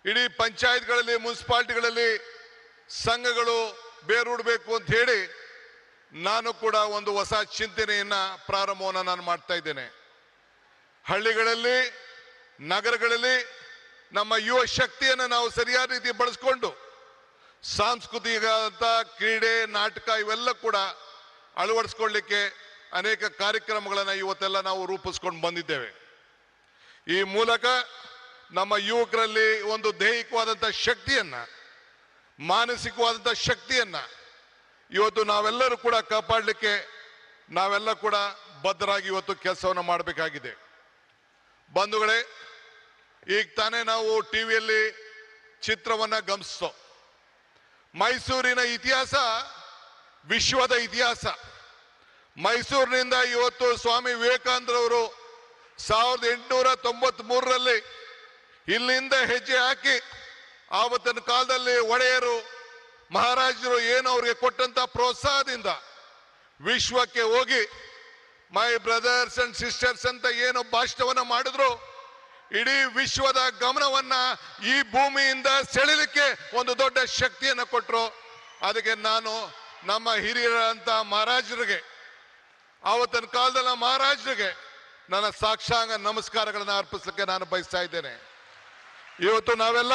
ಇಡೀ ಪಂಚಾಯತ್ಗಳಲ್ಲಿ ಮುನ್ಸಿಪಾಲಿಟಿಗಳಲ್ಲಿ ಸಂಘಗಳು ಬೇರೂಡಬೇಕು ಅಂತ ಹೇಳಿ ನಾನು ಕೂಡ ಒಂದು ಹೊಸ ಚಿಂತನೆಯನ್ನ ಪ್ರಾರಂಭವನ್ನು ನಾನು ಮಾಡ್ತಾ ಇದ್ದೇನೆ. ಹಳ್ಳಿಗಳಲ್ಲಿ ನಗರಗಳಲ್ಲಿ ನಮ್ಮ ಯುವ ಶಕ್ತಿಯನ್ನು ನಾವು ಸರಿಯಾದ ರೀತಿ ಬಳಸ್ಕೊಂಡು ಸಾಂಸ್ಕೃತಿಕ ಕ್ರೀಡೆ ನಾಟಕ ಇವೆಲ್ಲ ಕೂಡ ಅಳವಡಿಸ್ಕೊಳ್ಳಿಕ್ಕೆ ಅನೇಕ ಕಾರ್ಯಕ್ರಮಗಳನ್ನು ಇವತ್ತೆಲ್ಲ ನಾವು ರೂಪಿಸ್ಕೊಂಡು ಬಂದಿದ್ದೇವೆ. ಈ ಮೂಲಕ ನಮ್ಮ ಯುವಕರಲ್ಲಿ ಒಂದು ದೈಹಿಕವಾದಂಥ ಶಕ್ತಿಯನ್ನ ಮಾನಸಿಕವಾದಂಥ ಶಕ್ತಿಯನ್ನ ಇವತ್ತು ನಾವೆಲ್ಲರೂ ಕೂಡ ಕಾಪಾಡಲಿಕ್ಕೆ ನಾವೆಲ್ಲ ಕೂಡ ಬದ್ಧರಾಗಿ ಇವತ್ತು ಕೆಲಸವನ್ನು ಮಾಡಬೇಕಾಗಿದೆ. ಬಂಧುಗಳೇ, ಈಗ ತಾನೇ ನಾವು ಟಿವಿಯಲ್ಲಿ ಚಿತ್ರವನ್ನ ಗಮನಿಸೋ ಮೈಸೂರಿನ ಇತಿಹಾಸ ವಿಶ್ವದ ಇತಿಹಾಸ. ಮೈಸೂರಿನಿಂದ ಇವತ್ತು ಸ್ವಾಮಿ ವಿವೇಕಾನಂದರವರು 1893ರಲ್ಲಿ ಇಲ್ಲಿಂದ ಹೆಜ್ಜೆ ಹಾಕಿ ಆವತ್ತಿನ ಕಾಲದಲ್ಲಿ ಒಡೆಯರು ಮಹಾರಾಜರು ಏನು ಅವ್ರಿಗೆ ಕೊಟ್ಟಂತ ಪ್ರೋತ್ಸಾಹದಿಂದ ವಿಶ್ವಕ್ಕೆ ಹೋಗಿ ಮೈ ಬ್ರದರ್ಸ್ ಅಂಡ್ ಸಿಸ್ಟರ್ಸ್ ಅಂತ ಏನು ಭಾಷಣವನ್ನ ಮಾಡಿದ್ರು, ಇಡೀ ವಿಶ್ವದ ಗಮನವನ್ನ ಈ ಭೂಮಿಯಿಂದ ಸೆಳೆಯಲಿಕ್ಕೆ ಒಂದು ದೊಡ್ಡ ಶಕ್ತಿಯನ್ನು ಕೊಟ್ಟರು. ಅದಕ್ಕೆ ನಾನು ನಮ್ಮ ಹಿರಿಯರಂತ ಮಹಾರಾಜರಿಗೆ ಆವತ್ತಿನ ಕಾಲದ ಮಹಾರಾಜರಿಗೆ ನನ್ನ ಸಾಕ್ಷಾಂಗ ನಮಸ್ಕಾರಗಳನ್ನು ಅರ್ಪಿಸಲಿಕ್ಕೆ ನಾನು ಬಯಸ್ತಾ ಇದ್ದೇನೆ. ಇವತ್ತು ನಾವೆಲ್ಲ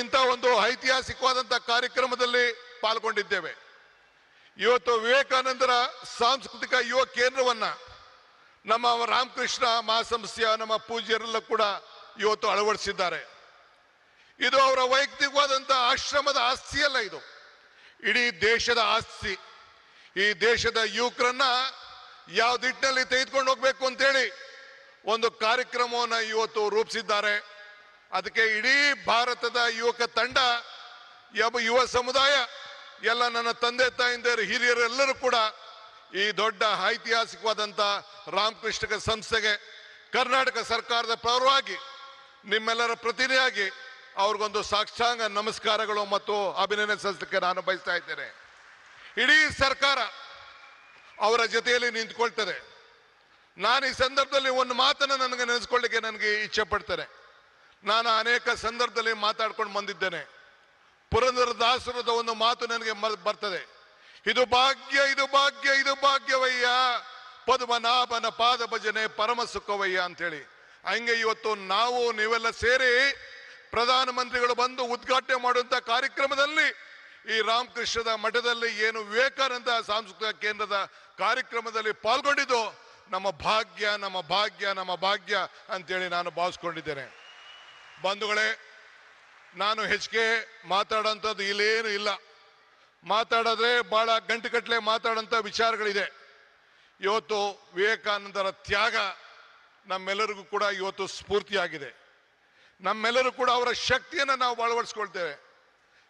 ಇಂಥ ಒಂದು ಐತಿಹಾಸಿಕವಾದಂಥ ಕಾರ್ಯಕ್ರಮದಲ್ಲಿ ಪಾಲ್ಗೊಂಡಿದ್ದೇವೆ. ಇವತ್ತು ವಿವೇಕಾನಂದರ ಸಾಂಸ್ಕೃತಿಕ ಯುವ ಕೇಂದ್ರವನ್ನ ನಮ್ಮ ರಾಮಕೃಷ್ಣ ಮಹಾಸಂಸ್ಥೆಯ ನಮ್ಮ ಪೂಜ್ಯರೆಲ್ಲ ಕೂಡ ಇವತ್ತು ಅಳವಡಿಸಿದ್ದಾರೆ. ಇದು ಅವರ ವೈಯಕ್ತಿಕವಾದಂಥ ಆಶ್ರಮದ ಆಸ್ತಿಯಲ್ಲ, ಇದು ಇಡೀ ದೇಶದ ಆಸ್ತಿ. ಈ ದೇಶದ ಯುವಕರನ್ನ ಯಾವ ದಿಟ್ಟಿನಲ್ಲಿ ತೆಗೆದುಕೊಂಡು ಹೋಗ್ಬೇಕು ಅಂತೇಳಿ ಒಂದು ಕಾರ್ಯಕ್ರಮವನ್ನು ಇವತ್ತು ರೂಪಿಸಿದ್ದಾರೆ. ಅದಕ್ಕೆ ಇಡೀ ಭಾರತದ ಯುವಕ ತಂಡ, ಯುವ ಸಮುದಾಯ, ಎಲ್ಲ ನನ್ನ ತಂದೆ ತಾಯಿಂದರು ಹಿರಿಯರೆಲ್ಲರೂ ಕೂಡ ಈ ದೊಡ್ಡ ಐತಿಹಾಸಿಕವಾದಂಥ ರಾಮಕೃಷ್ಣ ಸಂಸ್ಥೆಗೆ ಕರ್ನಾಟಕ ಸರ್ಕಾರದ ಪರವಾಗಿ ನಿಮ್ಮೆಲ್ಲರ ಪ್ರತಿನಿಧಿಯಾಗಿ ಅವ್ರಿಗೊಂದು ಸಾಷ್ಟಾಂಗ ನಮಸ್ಕಾರಗಳು ಮತ್ತು ಅಭಿನಂದನೆ ಸಲ್ಲಿಸಲಿಕ್ಕೆ ನಾನು ಬಯಸ್ತಾ ಇದ್ದೇನೆ. ಇಡೀ ಸರ್ಕಾರ ಅವರ ಜೊತೆಯಲ್ಲಿ ನಿಂತ್ಕೊಳ್ತದೆ. ನಾನು ಈ ಸಂದರ್ಭದಲ್ಲಿ ಒಂದು ಮಾತನ್ನು ನನಗೆ ನೆನೆಸ್ಕೊಳ್ಳಿಕ್ಕೆ ನನಗೆ ಇಚ್ಛೆ ಪಡ್ತೇನೆ. ನಾನು ಅನೇಕ ಸಂದರ್ಭದಲ್ಲಿ ಮಾತಾಡ್ಕೊಂಡು ಬಂದಿದ್ದೇನೆ. ಪುರಂದರದಾಸರದ ಒಂದು ಮಾತು ನನಗೆ ಬರ್ತದೆ, ಇದು ಭಾಗ್ಯ ಇದು ಭಾಗ್ಯ ಇದು ಭಾಗ್ಯವಯ್ಯ, ಪದ್ಮನಾಭನ ಪಾದ ಭಜನೆ ಪರಮ ಸುಖವಯ್ಯ ಅಂತೇಳಿ. ಹಂಗೆ ಇವತ್ತು ನಾವು ನೀವೆಲ್ಲ ಸೇರಿ ಪ್ರಧಾನಮಂತ್ರಿಗಳು ಬಂದು ಉದ್ಘಾಟನೆ ಮಾಡುವಂತ ಕಾರ್ಯಕ್ರಮದಲ್ಲಿ ಈ ರಾಮಕೃಷ್ಣದ ಮಠದಲ್ಲಿ ಏನು ವಿವೇಕಾನಂದ ಸಾಂಸ್ಕೃತಿಕ ಕೇಂದ್ರದ ಕಾರ್ಯಕ್ರಮದಲ್ಲಿ ಪಾಲ್ಗೊಂಡಿದ್ದು ನಮ್ಮ ಭಾಗ್ಯ ನಮ್ಮ ಭಾಗ್ಯ ನಮ್ಮ ಭಾಗ್ಯ ಅಂತೇಳಿ ನಾನು ಭಾವಿಸ್ಕೊಂಡಿದ್ದೇನೆ. ಬಂಧುಗಳೇ, ನಾನು ಹೆಚ್ಚಿಗೆ ಮಾತಾಡೋಂಥದ್ದು ಇಲ್ಲೇನು ಇಲ್ಲ. ಮಾತಾಡಿದ್ರೆ ಬಹಳ ಗಂಟೆಗಟ್ಟಲೆ ಮಾತಾಡೋಂಥ ವಿಚಾರಗಳಿದೆ. ಇವತ್ತು ವಿವೇಕಾನಂದರ ತ್ಯಾಗ ನಮ್ಮೆಲ್ಲರಿಗೂ ಕೂಡ ಇವತ್ತು ಸ್ಫೂರ್ತಿಯಾಗಿದೆ. ನಮ್ಮೆಲ್ಲರೂ ಕೂಡ ಅವರ ಶಕ್ತಿಯನ್ನು ನಾವು ಅಳವಡಿಸ್ಕೊಳ್ತೇವೆ.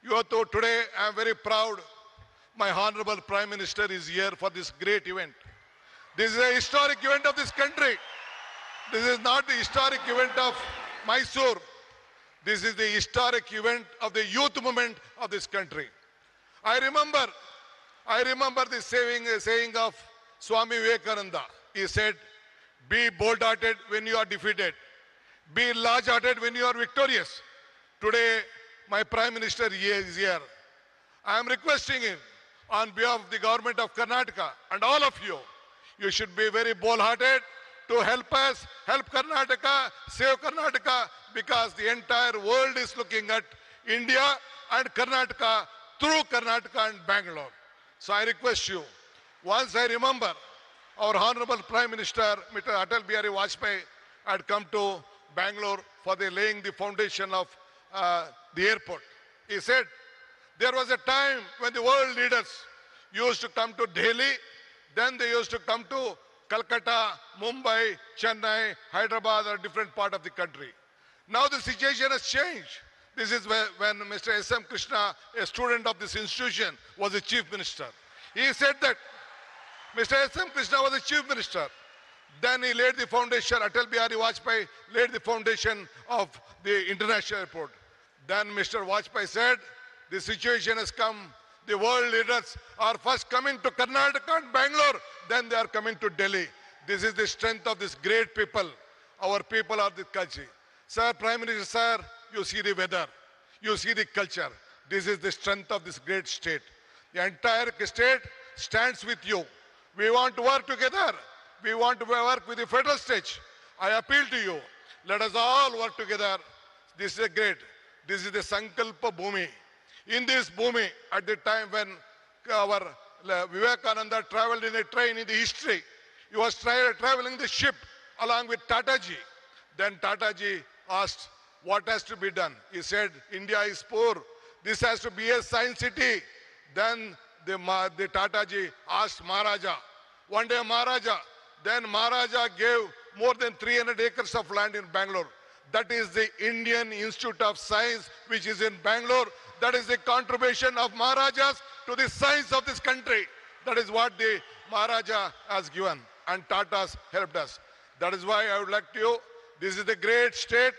ಇವತ್ತು today I am very proud my honourable prime minister is here for this great event. This is A historic event of this country. This is not the historic event of Mysore. This is the historic event of the youth movement of this country. I remember the saying of Swami Vivekananda. He said, be bold-hearted when you are defeated. Be large-hearted when you are victorious. Today, my Prime Minister is here. I am requesting him, on behalf of the government of Karnataka and all of you, you should be very bold-hearted to help us, help Karnataka, save Karnataka, because the entire world is looking at India and Karnataka through Karnataka and Bangalore. So I request you, once I remember our Honorable Prime Minister, Mr. Atal Bihari Vajpayee, had come to Bangalore for the laying the foundation of the airport. He said, there was a time when the world leaders used to come to Delhi, then they used to come to Calcutta, Mumbai, Chennai, Hyderabad, or different part of the country. Now the situation has changed. This is when Mr. S.M. Krishna, a student of this institution, was the chief minister. He said that Mr. S.M. Krishna was the chief minister. Then he laid the foundation, Atal Bihari Vajpayee laid the foundation of the international airport. Then Mr. Vajpayee said, the situation has come, the world leaders are first coming to Karnataka and Bangalore, then they are coming to Delhi. This is the strength of this great people. Our people are the country. Sir, Prime Minister, sir, you see the weather, you see the culture. This is the strength of this great state. The entire state stands with you. We want to work together. We want to work with the federal state. I appeal to you. Let us all work together. This is great. This is the Sankalpa Bhumi. In this Bhumi, at the time when our Vivekananda traveled in a train in the history, he was traveling the ship along with Tataji. Then Tataji asked, what has to be done? He said, India is poor. This has to be a science city. Then the Tataji asked Maharaja. One day then Maharaja gave more than 300 acres of land in Bangalore. That is the Indian Institute of Science, which is in Bangalore. That is the contribution of Maharajas to the science of this country. That is what the Maharaja has given, and Tatas helped us. That is why I would like to, this is the great state,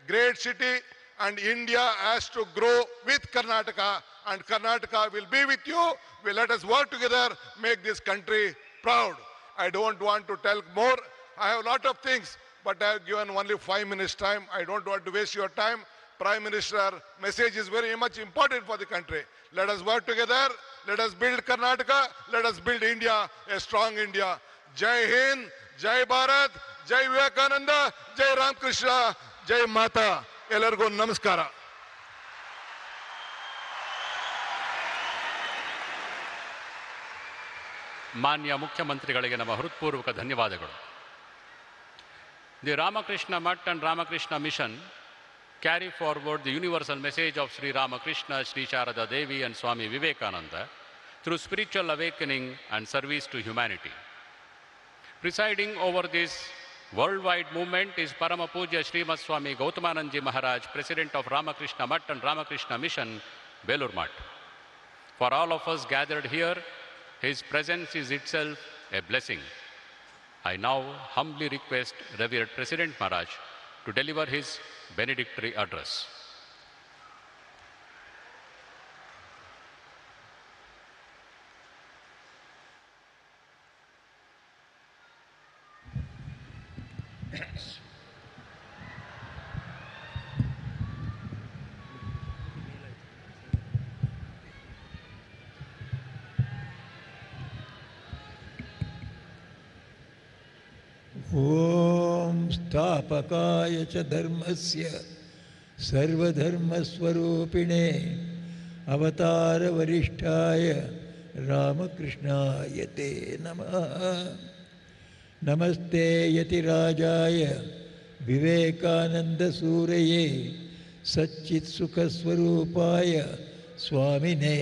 great city, and India has to grow with Karnataka, and Karnataka will be with you. Let us work together, make this country proud. I don't want to tell more. I have a lot of things, but I have given only 5 minutes time. I don't want to waste your time. Prime Minister message is very much important for the country. Let us work together. Let us build Karnataka. Let us build India, a strong India. Jai Hind, Jai Bharat, Jai Vivekananda, Jai Ram Krishna, Jai Mata. Ellargu namaskara. ಮಾನ್ಯ ಮುಖ್ಯಮಂತ್ರಿಗಳಿಗೆ ನಮ್ಮ ಹೃತ್ಪೂರ್ವಕ ಧನ್ಯವಾದಗಳು. The Ramakrishna Math and Ramakrishna Mission carry forward the universal message of Sri Ramakrishna, Sri Sharada Devi and Swami Vivekananda through spiritual awakening and service to humanity. Presiding over this worldwide movement is Parama Puja Srimad Swami Gautamanandji Maharaj, President of Ramakrishna Math and Ramakrishna Mission, Belur Math. For all of us gathered here, his presence is itself a blessing. I now humbly request Revered President Maharaj to deliver his benedictory address. ओम स्थापकाय च धर्मस्य सर्वधर्मस्वरूपिणे अवतार वरिष्ठाय रामकृष्णाय ते नमः। नमस्ते यतिराजाय Vivekananda सूरये सच्चित्सुखस्वरूपाय स्वामिने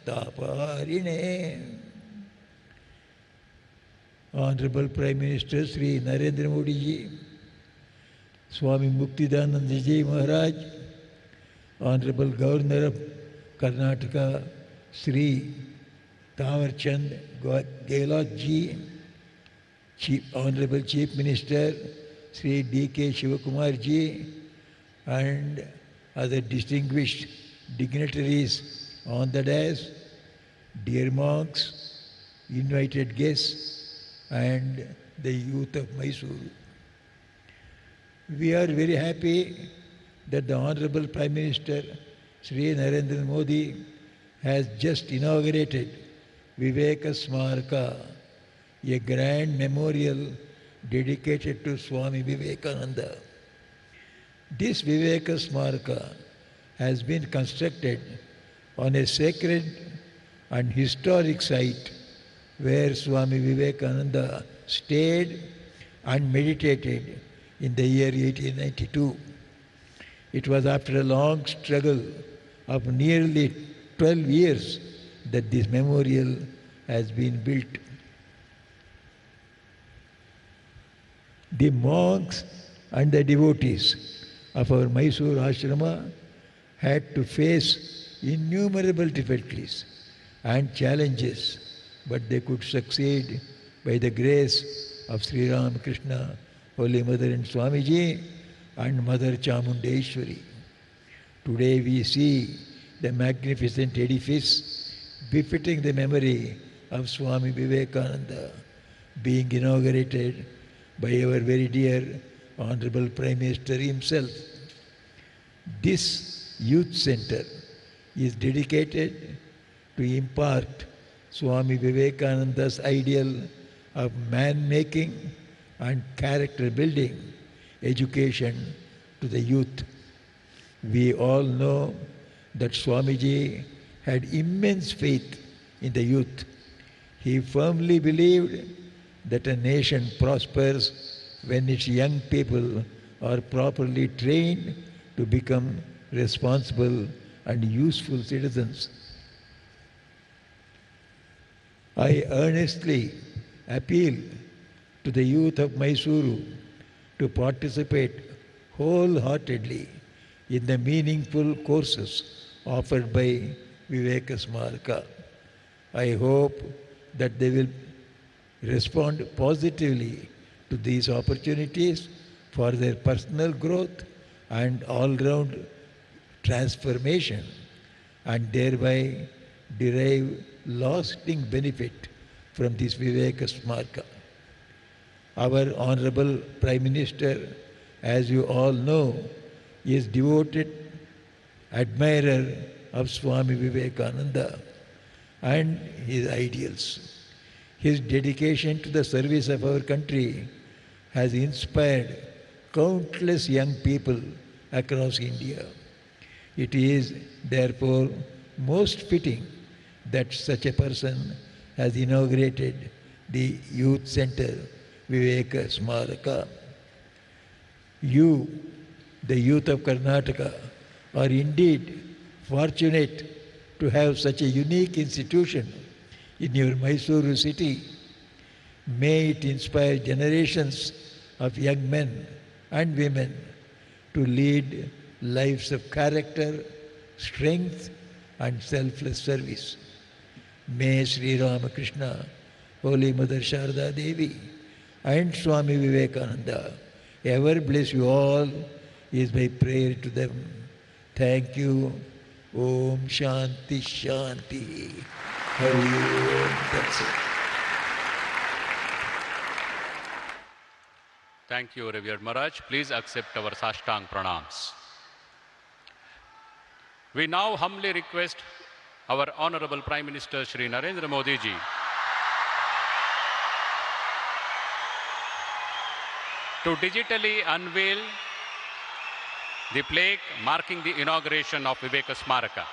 तापहारिणे। Honorable Prime Minister Sri Narendra Modi ji, Swami Muktidanand ji Maharaj, Honorable Governor of Karnataka Sri Tawarchand Gehlot ji, Honorable Chief Minister Sri D.K. Shivakumar ji, and other distinguished dignitaries on the dais, dear monks, invited guests, and the youth of Mysore. We are very happy that the Honorable Prime Minister Sri Narendra Modi has just inaugurated Viveka Smaraka, a grand memorial dedicated to Swami Vivekananda. This Viveka Smaraka has been constructed on a sacred and historic site where Swami Vivekananda stayed and meditated in the year 1892. It was after a long struggle of nearly 12 years that this memorial has been built. The monks and the devotees of our Mysore ashrama had to face innumerable difficulties and challenges, but they could succeed by the grace of Sri Ramakrishna, Holy Mother and Swamiji and Mother Chamundeshwari. Today we see the magnificent edifice befitting the memory of Swami Vivekananda being inaugurated by our very dear Honorable Prime Minister himself. This youth center is dedicated to impart Swami Vivekananda's ideal of man-making and character-building education to the youth. We all know that Swamiji had immense faith in the youth. He firmly believed that a nation prospers when its young people are properly trained to become responsible and useful citizens. I earnestly appeal to the youth of Mysuru to participate wholeheartedly in the meaningful courses offered by Viveka Smaraka. I hope that they will respond positively to these opportunities for their personal growth and all-round transformation, and thereby derive lasting benefit from this Viveka Smaraka. Our Honorable Prime Minister, as you all know, is devoted admirer of Swami Vivekananda and his ideals. His dedication to the service of our country has inspired countless young people across India. It is therefore most fitting that such a person has inaugurated the Youth Center Viveka Smaraka. You, the youth of Karnataka, are indeed fortunate to have such a unique institution in your Mysuru city. May it inspire generations of young men and women to lead lives of character, strength and selfless service. May Sri Ramakrishna, Holy Mother Sharda Devi and Swami Vivekananda ever bless you all is my prayer to them. Thank you. Om Shanti Shanti. Hari Om. That's it. Thank you, Revered Maharaj. Please accept our Sashtang Pranams. We now humbly request our Honorable Prime Minister Shri Narendra Modi ji to digitally unveil the plaque marking the inauguration of Viveka Smaraka.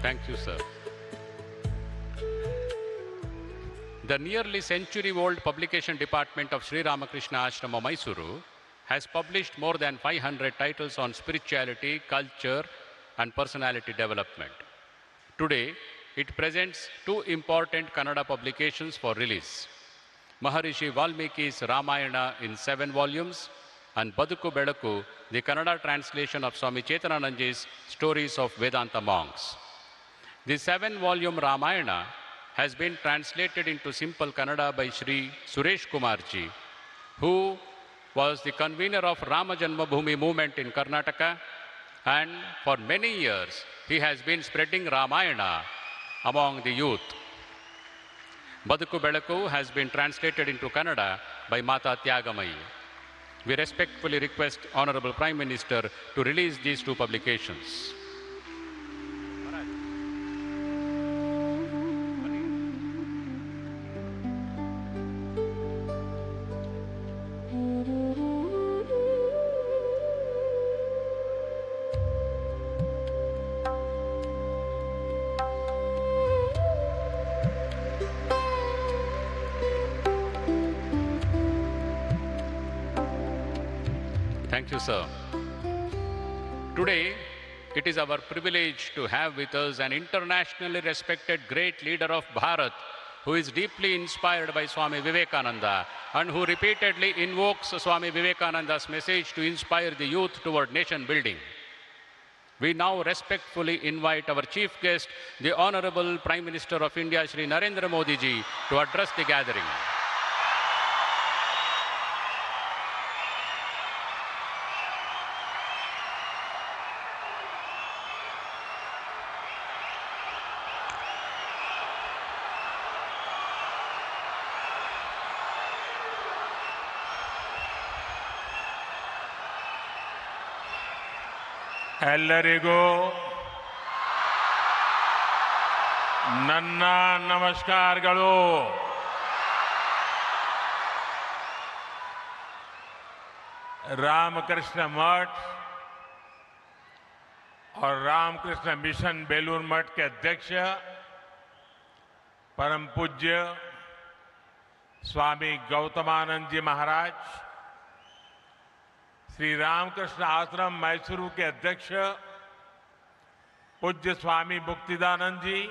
Thank you, sir. The nearly century-old publication department of Sri Ramakrishna Ashrama, Mysuru, has published more than 500 titles on spirituality, culture, and personality development. Today, it presents two important Kannada publications for release: Maharishi Valmiki's Ramayana in 7 volumes, and Baduku Bedaku, the Kannada translation of Swami Chetananandji's Stories of Vedanta Monks. The 7-volume Ramayana has been translated into simple Kannada by Shri Suresh Kumar ji, who was the convener of Rama Janmabhoomi movement in Karnataka, and for many years he has been spreading Ramayana among the youth. Baduku Belaku has been translated into Kannada by Mata Tyagamayi. We respectfully request Honorable Prime Minister to release these two publications. Thank you, sir. Today, it is our privilege to have with us an internationally respected great leader of Bharat who is deeply inspired by Swami Vivekananda and who repeatedly invokes Swami Vivekananda's message to inspire the youth toward nation building. We now respectfully invite our chief guest, the Honorable Prime Minister of India, Shri Narendra Modi ji, to address the gathering. ಎಲ್ಲರಿಗೂ ನನ್ನ ನಮಸ್ಕಾರಗಳು. रामकृष्ण मठ और रामकृष्ण मिशन बेलूर मठ के अध्यक्ष परम पूज्य स्वामी गौतमानंद जी महाराज, श्री रामकृष्ण आश्रम मैसूरू के अध्यक्ष पूज्य स्वामी मुक्तिदानंद जी,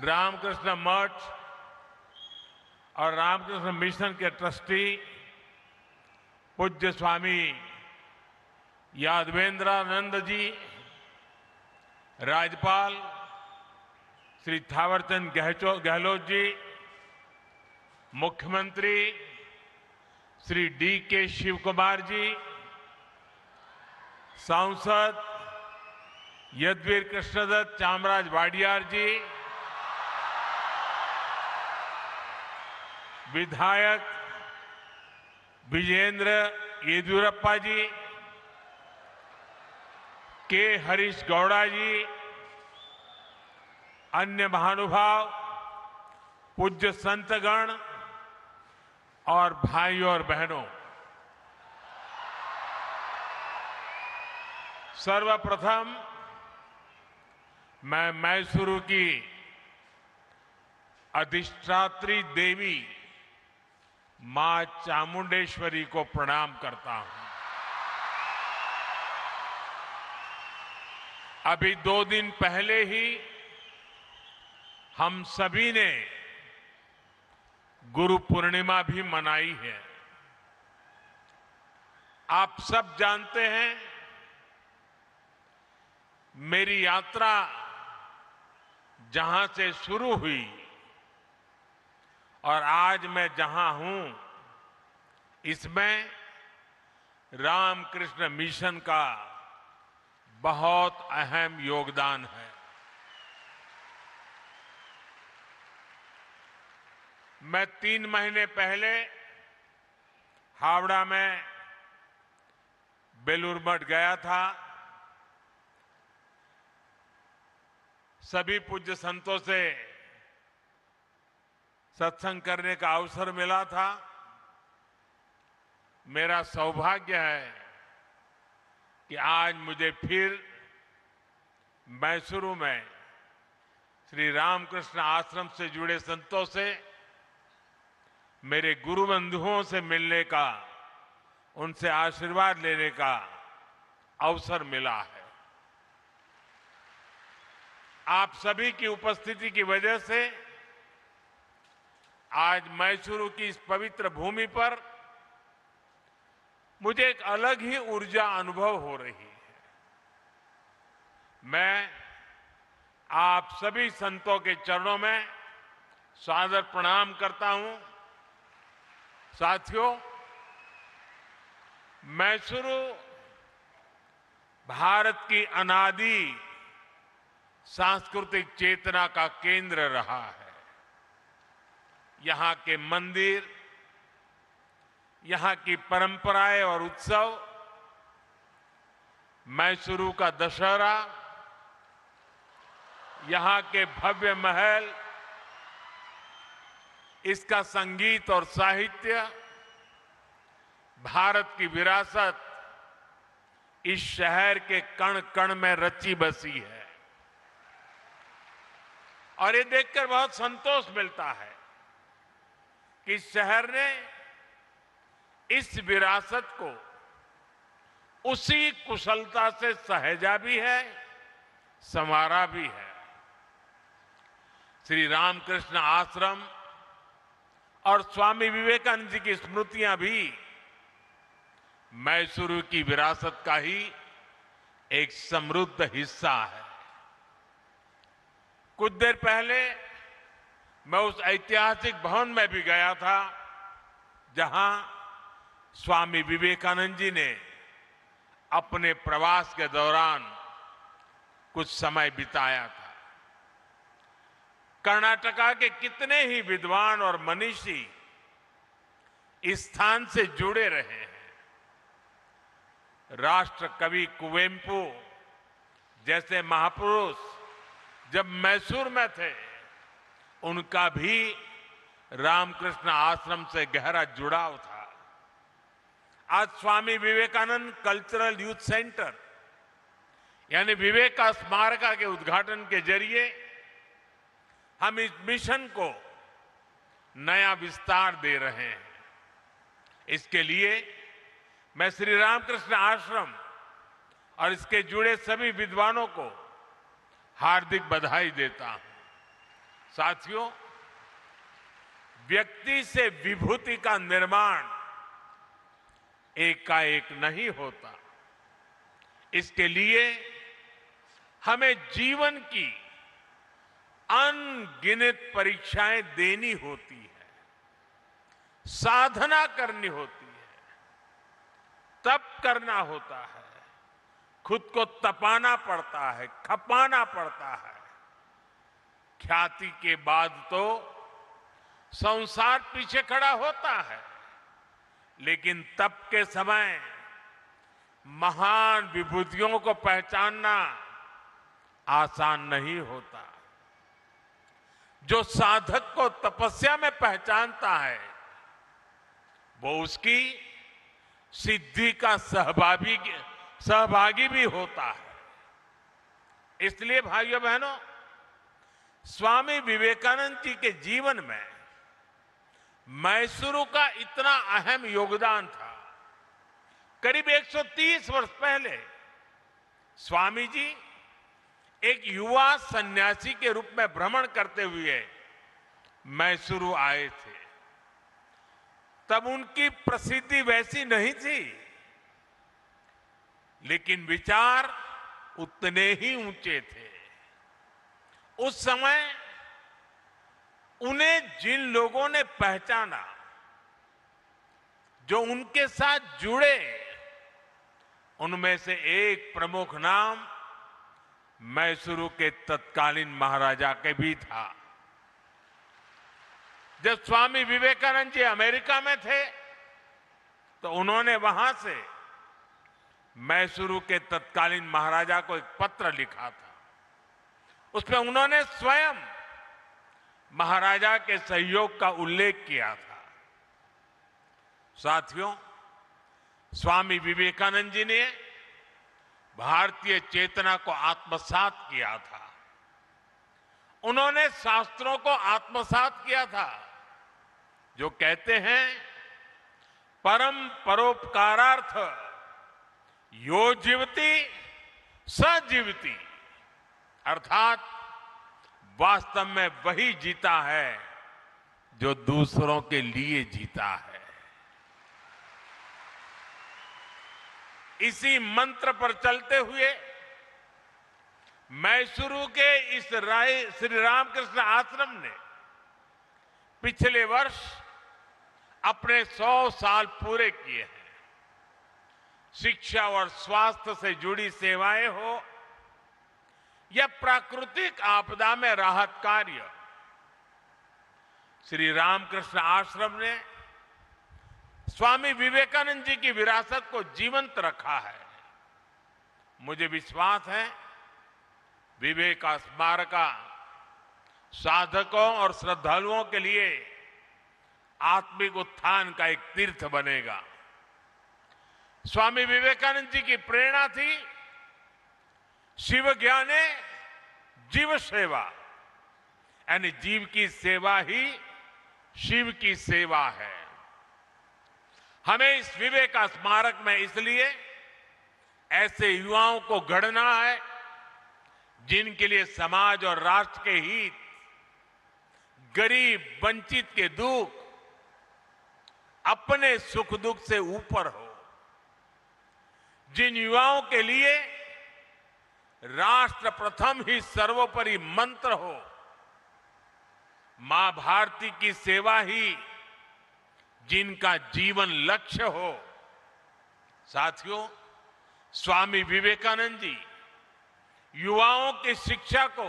रामकृष्ण मठ और रामकृष्ण मिशन के ट्रस्टी पूज्य स्वामी यादवेंद्रानंद जी, राज्यपाल श्री थावरचंद गहलोत जी, मुख्यमंत्री श्री डी.के. शिव कुमार जी, सांसद यदुवीर कृष्णदत्त चामराज वाडियार जी, विधायक विजेंद्र येदियुरप्पा जी, के. हरीश गौड़ा जी, अन्य महानुभाव, पूज्य संतगण और भाइयों और बहनों, सर्वप्रथम मैं मैसूरू की अधिष्ठात्री देवी मां चामुंडेश्वरी को प्रणाम करता हूं। अभी 2 दिन पहले ही हम सभी ने गुरु पूर्णिमा भी मनाई है। आप सब जानते हैं, मेरी यात्रा जहां से शुरू हुई और आज मैं जहां हूं, इसमें रामकृष्ण मिशन का बहुत अहम योगदान है। मैं 3 महीने पहले हावड़ा में बेलूर मठ गया था। सभी पूज्य संतों से सत्संग करने का अवसर मिला था। मेरा सौभाग्य है कि आज मुझे फिर मैसूरू में श्री रामकृष्ण आश्रम से जुड़े संतों से, मेरे गुरु बंधुओं से मिलने का, उनसे आशीर्वाद लेने का अवसर मिला है। आप सभी की उपस्थिति की वजह से आज मैसूरू की इस पवित्र भूमि पर मुझे एक अलग ही ऊर्जा अनुभव हो रही है। मैं आप सभी संतों के चरणों में सादर प्रणाम करता हूं। साथियों, मैसूरू भारत की अनादि सांस्कृतिक चेतना का केंद्र रहा है। यहाँ के मंदिर, यहाँ की परंपराएं और उत्सव, मैसूरू का दशहरा, यहाँ के भव्य महल, इसका संगीत और साहित्य, भारत की विरासत इस शहर के कण कण में रची बसी है। और ये देखकर बहुत संतोष मिलता है कि इस शहर ने इस विरासत को उसी कुशलता से सहेजा भी है, संवारा भी है। श्री रामकृष्ण आश्रम और स्वामी विवेकानंद जी की स्मृतियां भी मैसूरू की विरासत का ही एक समृद्ध हिस्सा है। कुछ देर पहले मैं उस ऐतिहासिक भवन में भी गया था जहां स्वामी विवेकानंद जी ने अपने प्रवास के दौरान कुछ समय बिताया था। कर्नाटका के कितने ही विद्वान और मनीषी इस स्थान से जुड़े रहे हैं। राष्ट्र कवि कुवेंपु जैसे महापुरुष जब मैसूर में थे, उनका भी रामकृष्ण आश्रम से गहरा जुड़ाव था। आज Swami Vivekananda cultural youth centre यानी विवेका स्मारका के उद्घाटन के जरिए हम इस मिशन को नया विस्तार दे रहे हैं। इसके लिए मैं श्री रामकृष्ण आश्रम और इसके जुड़े सभी विद्वानों को हार्दिक बधाई देता हूं। साथियों, व्यक्ति से विभूति का निर्माण एकाएक नहीं होता। इसके लिए हमें जीवन की अनगिनत परीक्षाएं देनी होती है, साधना करनी होती है, तप करना होता है, खुद को तपाना पड़ता है, खपाना पड़ता है। ख्याति के बाद तो संसार पीछे खड़ा होता है, लेकिन तप के समय महान विभूतियों को पहचानना आसान नहीं होता। जो साधक को तपस्या में पहचानता है, वो उसकी सिद्धि का सहभागी भी होता है। इसलिए भाइयों बहनों, स्वामी विवेकानंद जी के जीवन में मैसूरू का इतना अहम योगदान था। करीब 130 वर्ष पहले स्वामी जी एक युवा सन्यासी के रूप में भ्रमण करते हुए मैसूरू आए थे। तब उनकी प्रसिद्धि वैसी नहीं थी, लेकिन विचार उतने ही ऊंचे थे। उस समय उन्हें जिन लोगों ने पहचाना, जो उनके साथ जुड़े, उनमें से एक प्रमुख नाम मैसूरू के तत्कालीन महाराजा के भी था। जब स्वामी विवेकानंद जी अमेरिका में थे, तो उन्होंने वहां से मैसूरू के तत्कालीन महाराजा को एक पत्र लिखा था। उसमें उन्होंने स्वयं महाराजा के सहयोग का उल्लेख किया था। साथियों, स्वामी विवेकानंद जी ने भारतीय चेतना को आत्मसात किया था। उन्होंने शास्त्रों को आत्मसात किया था, जो कहते हैं परम परोपकारार्थ यो जीवति स जीवति, अर्थात वास्तव में वही जीता है जो दूसरों के लिए जीता है। इसी मंत्र पर चलते हुए मैसूरू के इस श्री रामकृष्ण आश्रम ने पिछले वर्ष अपने 100 साल पूरे किए हैं। शिक्षा और स्वास्थ्य से जुड़ी सेवाएं हो या प्राकृतिक आपदा में राहत कार्य, श्री रामकृष्ण आश्रम ने स्वामी विवेकानंद जी की विरासत को जीवंत रखा है। मुझे विश्वास है विवेक स्मारक साधकों और श्रद्धालुओं के लिए आत्मिक उत्थान का एक तीर्थ बनेगा। स्वामी विवेकानंद जी की प्रेरणा थी शिव ज्ञाने जीव सेवा, यानी जीव की सेवा ही शिव की सेवा है। हमें इस विवेक स्मारक में इसलिए ऐसे युवाओं को गढ़ना है जिनके लिए समाज और राष्ट्र के हित, गरीब वंचित के दुख अपने सुख दुख से ऊपर हो, जिन युवाओं के लिए राष्ट्र प्रथम ही सर्वोपरि मंत्र हो, मां भारती की सेवा ही जिनका जीवन लक्ष्य हो। साथियों, स्वामी विवेकानंद जी युवाओं की शिक्षा को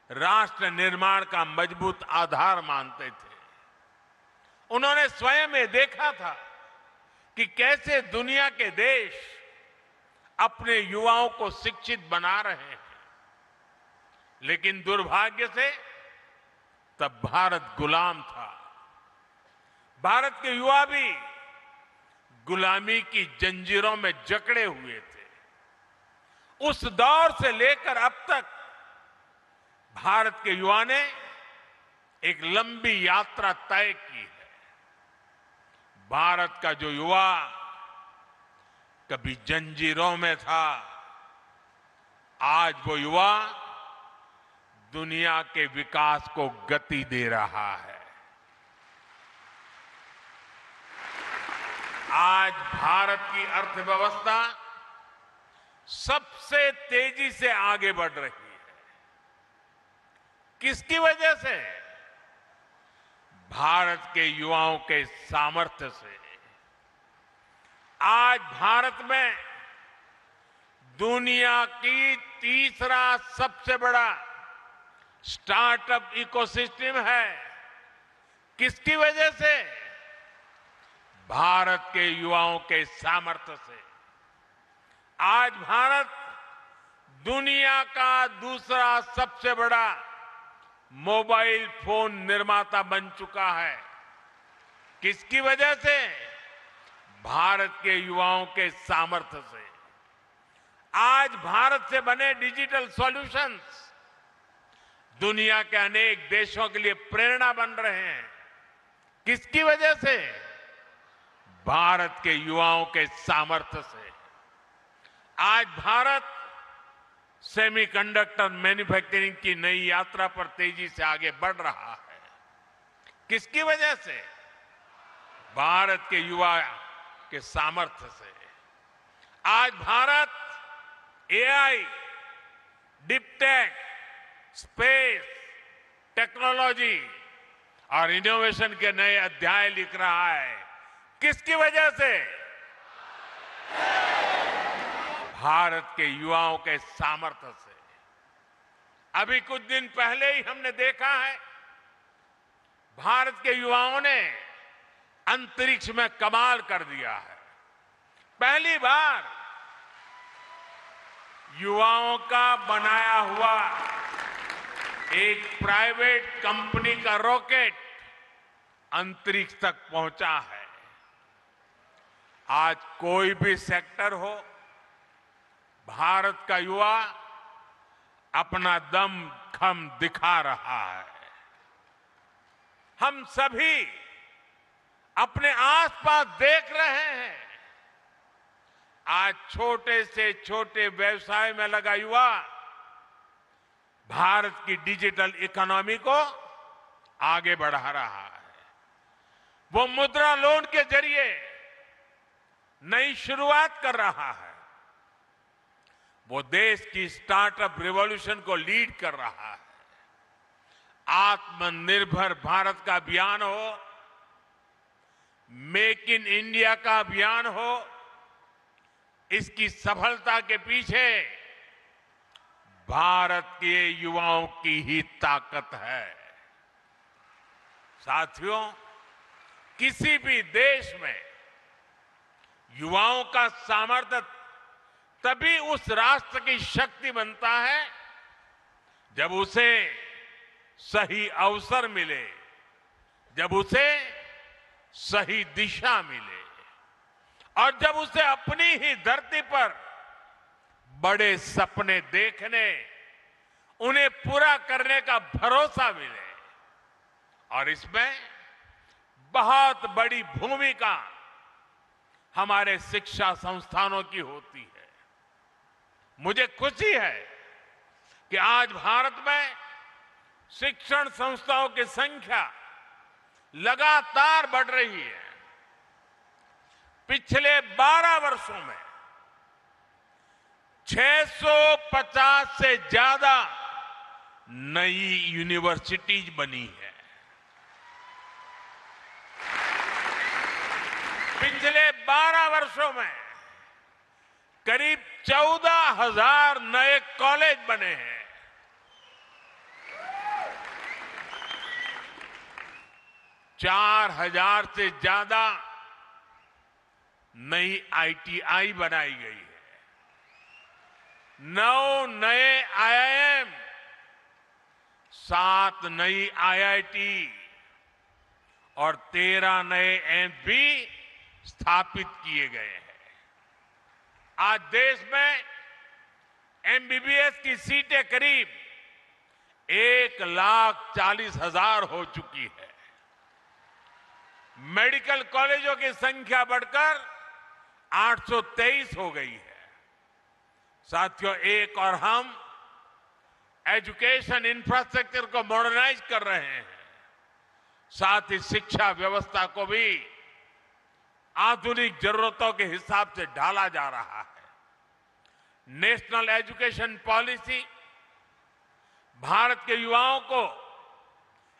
राष्ट्र निर्माण का मजबूत आधार मानते थे। उन्होंने स्वयं ये देखा था कि कैसे दुनिया के देश अपने युवाओं को शिक्षित बना रहे हैं, लेकिन दुर्भाग्य से तब भारत गुलाम था। भारत के युवा भी गुलामी की जंजीरों में जकड़े हुए थे। उस दौर से लेकर अब तक भारत के युवा ने एक लंबी यात्रा तय की है। भारत का जो युवा कभी जंजीरों में था, आज वो युवा दुनिया के विकास को गति दे रहा है। आज भारत की अर्थव्यवस्था सबसे तेजी से आगे बढ़ रही है। किसकी वजह से? भारत के युवाओं के सामर्थ्य से। आज भारत में दुनिया की तीसरा सबसे बड़ा स्टार्टअप इकोसिस्टम है। किसकी वजह से? भारत के युवाओं के सामर्थ्य से। आज भारत दुनिया का दूसरा सबसे बड़ा मोबाइल फोन निर्माता बन चुका है। किसकी वजह से? भारत के युवाओं के सामर्थ्य से। आज भारत से बने डिजिटल सॉल्यूशंस दुनिया के अनेक देशों के लिए प्रेरणा बन रहे हैं। किसकी वजह से? भारत के युवाओं के सामर्थ्य से। आज भारत सेमीकंडक्टर मैन्युफैक्चरिंग की नई यात्रा पर तेजी से आगे बढ़ रहा है। किसकी वजह से? भारत के युवा के सामर्थ्य से। आज Bharat AI, deep tech, space, technology और इनोवेशन के नए अध्याय लिख रहा है। किसकी वजह से? भारत के युवाओं के सामर्थ्य से। अभी कुछ दिन पहले ही हमने देखा है भारत के युवाओं ने अंतरिक्ष में कमाल कर दिया है। पहली बार युवाओं का बनाया हुआ एक प्राइवेट कंपनी का रॉकेट अंतरिक्ष तक पहुंचा है। आज कोई भी सेक्टर हो, भारत का युवा अपना दम खम दिखा रहा है। हम सभी अपने आसपास देख रहे हैं, आज छोटे से छोटे व्यवसाय में लगा युवा भारत की डिजिटल इकोनॉमी को आगे बढ़ा रहा है। वो मुद्रा लोन के जरिए नई शुरुआत कर रहा है। वो देश की स्टार्टअप रिवॉल्यूशन को लीड कर रहा है। आत्मनिर्भर भारत का अभियान हो, मेक इन इंडिया का अभियान हो, इसकी सफलता के पीछे भारत के युवाओं की ही ताकत है। साथियों, किसी भी देश में युवाओं का सामर्थ्य तभी उस राष्ट्र की शक्ति बनता है जब उसे सही अवसर मिले, जब उसे सही दिशा मिले और जब उसे अपनी ही धरती पर बड़े सपने देखने, उन्हें पूरा करने का भरोसा मिले। और इसमें बहुत बड़ी भूमिका हमारे शिक्षा संस्थानों की होती है। मुझे खुशी है कि आज भारत में शिक्षण संस्थाओं की संख्या लगातार बढ़ रही है। पिछले 12 वर्षों में 650 से ज्यादा नई यूनिवर्सिटीज बनी है। पिछले 12 वर्षों में करीब 14,000 नए कॉलेज बने हैं। 4,000 से ज्यादा नई ITI बनाई गई है। 9 नए IIM, 7 नई IIT और 13 नए एम्स भी स्थापित किए गए हैं। आज देश में MBBS की सीटें करीब 1,40,000 हो चुकी है। मेडिकल कॉलेजों की संख्या बढ़कर 823 हो गई है। साथियों, एक और हम एजुकेशन इंफ्रास्ट्रक्चर को मॉडर्नाइज कर रहे हैं, साथ ही शिक्षा व्यवस्था को भी आधुनिक जरूरतों के हिसाब से ढाला जा रहा है। नेशनल एजुकेशन पॉलिसी भारत के युवाओं को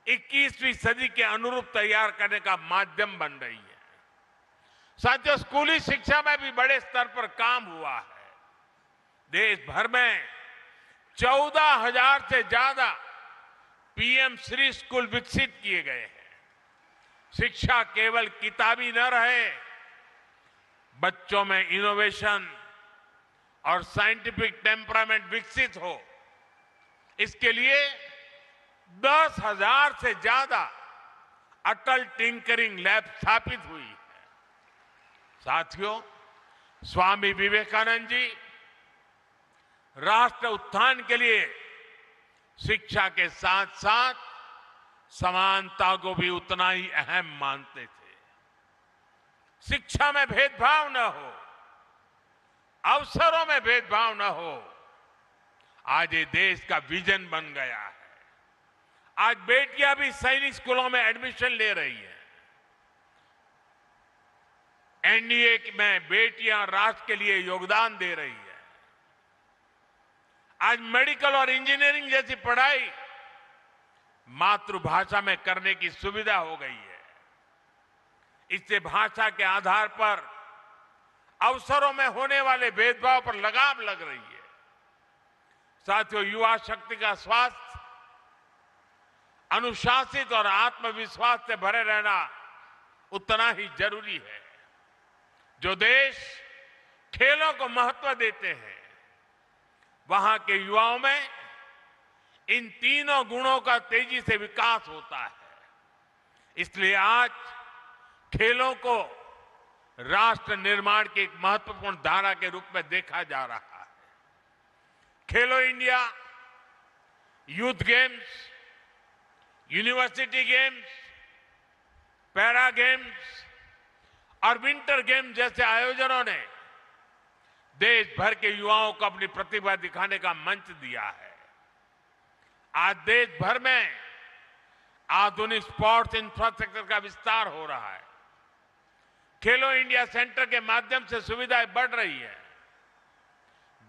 21वीं सदी के अनुरूप तैयार करने का माध्यम बन रही है। साथियों, स्कूली शिक्षा में भी बड़े स्तर पर काम हुआ है। देश भर में 14,000 से ज्यादा PM श्री स्कूल विकसित किए गए हैं। शिक्षा केवल किताबी न रहे, बच्चों में इनोवेशन और साइंटिफिक टेम्परामेंट विकसित हो, इसके लिए 10,000 से ज्यादा अटल टिंकरिंग लैब स्थापित हुई है। साथियों, स्वामी विवेकानंद जी राष्ट्र उत्थान के लिए शिक्षा के साथ साथ समानता को भी उतना ही अहम मानते थे। शिक्षा में भेदभाव न हो, अवसरों में भेदभाव न हो, आज ये देश का विजन बन गया है। आज बेटियां भी सैनिक स्कूलों में एडमिशन ले रही हैं। NDA में बेटियां राष्ट्र के लिए योगदान दे रही है। आज मेडिकल और इंजीनियरिंग जैसी पढ़ाई मातृभाषा में करने की सुविधा हो गई है। इससे भाषा के आधार पर अवसरों में होने वाले भेदभाव पर लगाम लग रही है। साथियों, युवा शक्ति का स्वास्थ्य अनुशासित और आत्मविश्वास से भरे रहना उतना ही जरूरी है। जो देश खेलों को महत्व देते हैं, वहां के युवाओं में इन तीनों गुणों का तेजी से विकास होता है। इसलिए आज खेलों को राष्ट्र निर्माण की एक महत्वपूर्ण धारा के रूप में देखा जा रहा है। खेलो India, youth games, university games, para games और विंटर गेम्स जैसे आयोजनों ने देश भर के युवाओं को अपनी प्रतिभा दिखाने का मंच दिया है। आज देश भर में आधुनिक स्पोर्ट्स इंफ्रास्ट्रक्चर का विस्तार हो रहा है। खेलो इंडिया सेंटर के माध्यम से सुविधाएं बढ़ रही है।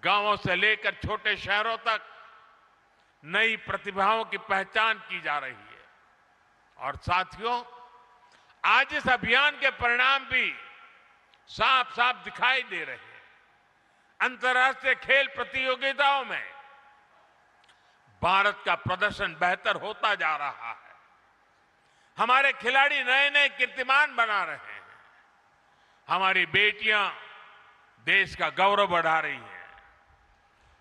गांवों से लेकर छोटे शहरों तक नई प्रतिभाओं की पहचान की जा रही है। और साथियों, आज इस अभियान के परिणाम भी साफ साफ दिखाई दे रहे हैं। अंतर्राष्ट्रीय खेल प्रतियोगिताओं में भारत का प्रदर्शन बेहतर होता जा रहा है। हमारे खिलाड़ी नए नए कीर्तिमान बना रहे हैं। हमारी बेटियां देश का गौरव बढ़ा रही हैं।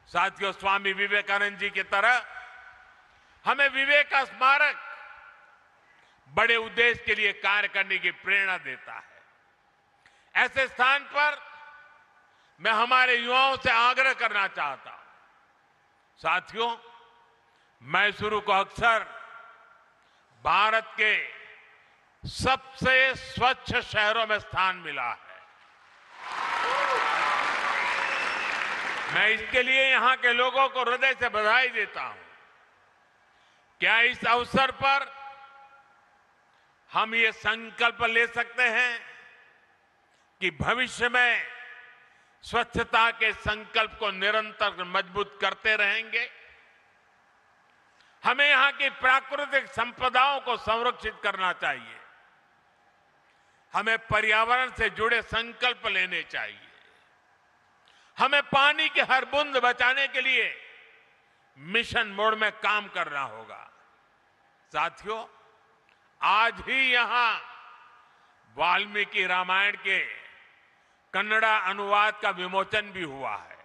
साथियों, स्वामी विवेकानंद जी की तरह हमें विवेक का स्मारक बड़े उद्देश्य के लिए कार्य करने की प्रेरणा देता है। ऐसे स्थान पर मैं हमारे युवाओं से आग्रह करना चाहता हूं। साथियों, मैसूरू को अक्सर भारत के सबसे स्वच्छ शहरों में स्थान मिला है। मैं इसके लिए यहां के लोगों को हृदय से बधाई देता हूं। क्या इस अवसर पर हम ये संकल्प ले सकते हैं कि भविष्य में स्वच्छता के संकल्प को निरंतर मजबूत करते रहेंगे? हमें यहां की प्राकृतिक संपदाओं को संरक्षित करना चाहिए। हमें पर्यावरण से जुड़े संकल्प लेने चाहिए। हमें पानी की हर बूंद बचाने के लिए मिशन मोड में काम करना होगा। साथियों, आज ही यहां वाल्मीकि रामायण के कन्नड़ा अनुवाद का विमोचन भी हुआ है।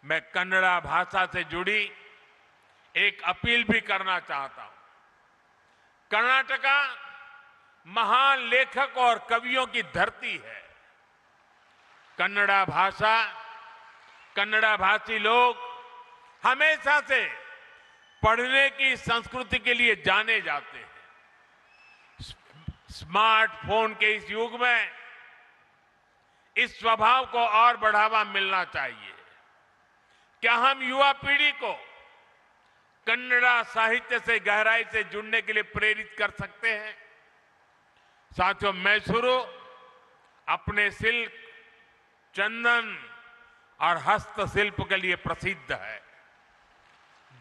मैं कन्नड़ा भाषा से जुड़ी एक अपील भी करना चाहता हूं। कर्नाटका महान लेखक और कवियों की धरती है। कन्नड़ा भाषा, कन्नड़ा भाषी लोग हमेशा से पढ़ने की संस्कृति के लिए जाने जाते हैं। स्मार्टफोन के इस युग में इस स्वभाव को और बढ़ावा मिलना चाहिए। क्या हम युवा पीढ़ी को कन्नड़ा साहित्य से गहराई से जुड़ने के लिए प्रेरित कर सकते हैं? साथियों, मैसूरू अपने सिल्क, चंदन और हस्तशिल्प के लिए प्रसिद्ध है।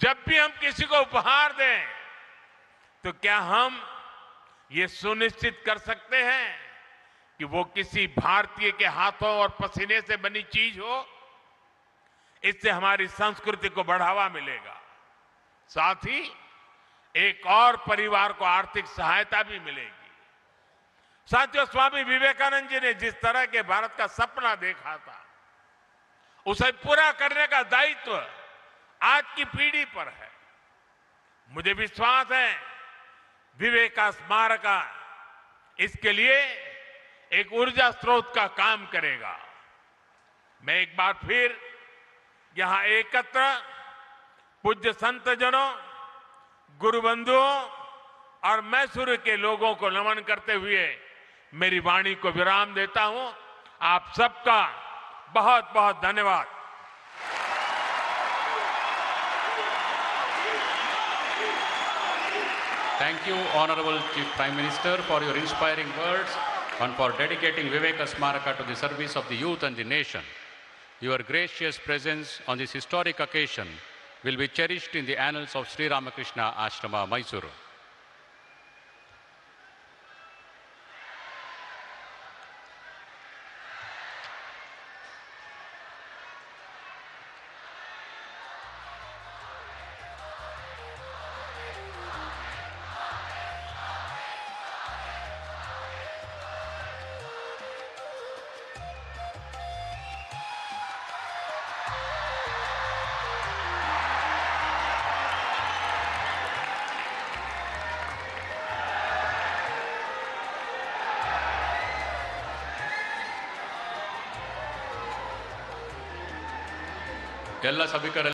जब भी हम किसी को उपहार दें तो क्या हम ये सुनिश्चित कर सकते हैं कि वो किसी भारतीय के हाथों और पसीने से बनी चीज हो? इससे हमारी संस्कृति को बढ़ावा मिलेगा। साथ ही एक और परिवार को आर्थिक सहायता भी मिलेगी। साथियों, स्वामी विवेकानंद जी ने जिस तरह के भारत का सपना देखा था, उसे पूरा करने का दायित्व आज की पीढ़ी पर है। मुझे विश्वास है विवेक का स्मारक इसके लिए एक ऊर्जा स्रोत का काम करेगा। मैं एक बार फिर यहां एकत्र पूज्य संत जनों, गुरु बंधुओं और मैसूरू के लोगों को नमन करते हुए मेरी वाणी को विराम देता हूं। आप सबका बहुत बहुत धन्यवाद। Thank you, Honorable Chief Prime Minister, for your inspiring words and for dedicating Viveka Smaraka to the service of the youth and the nation. Your gracious presence on this historic occasion will be cherished in the annals of Sri Ramakrishna Ashrama, Mysuru. ಎಲ್ಲ ಸಭಿಕರಲ್ಲಿ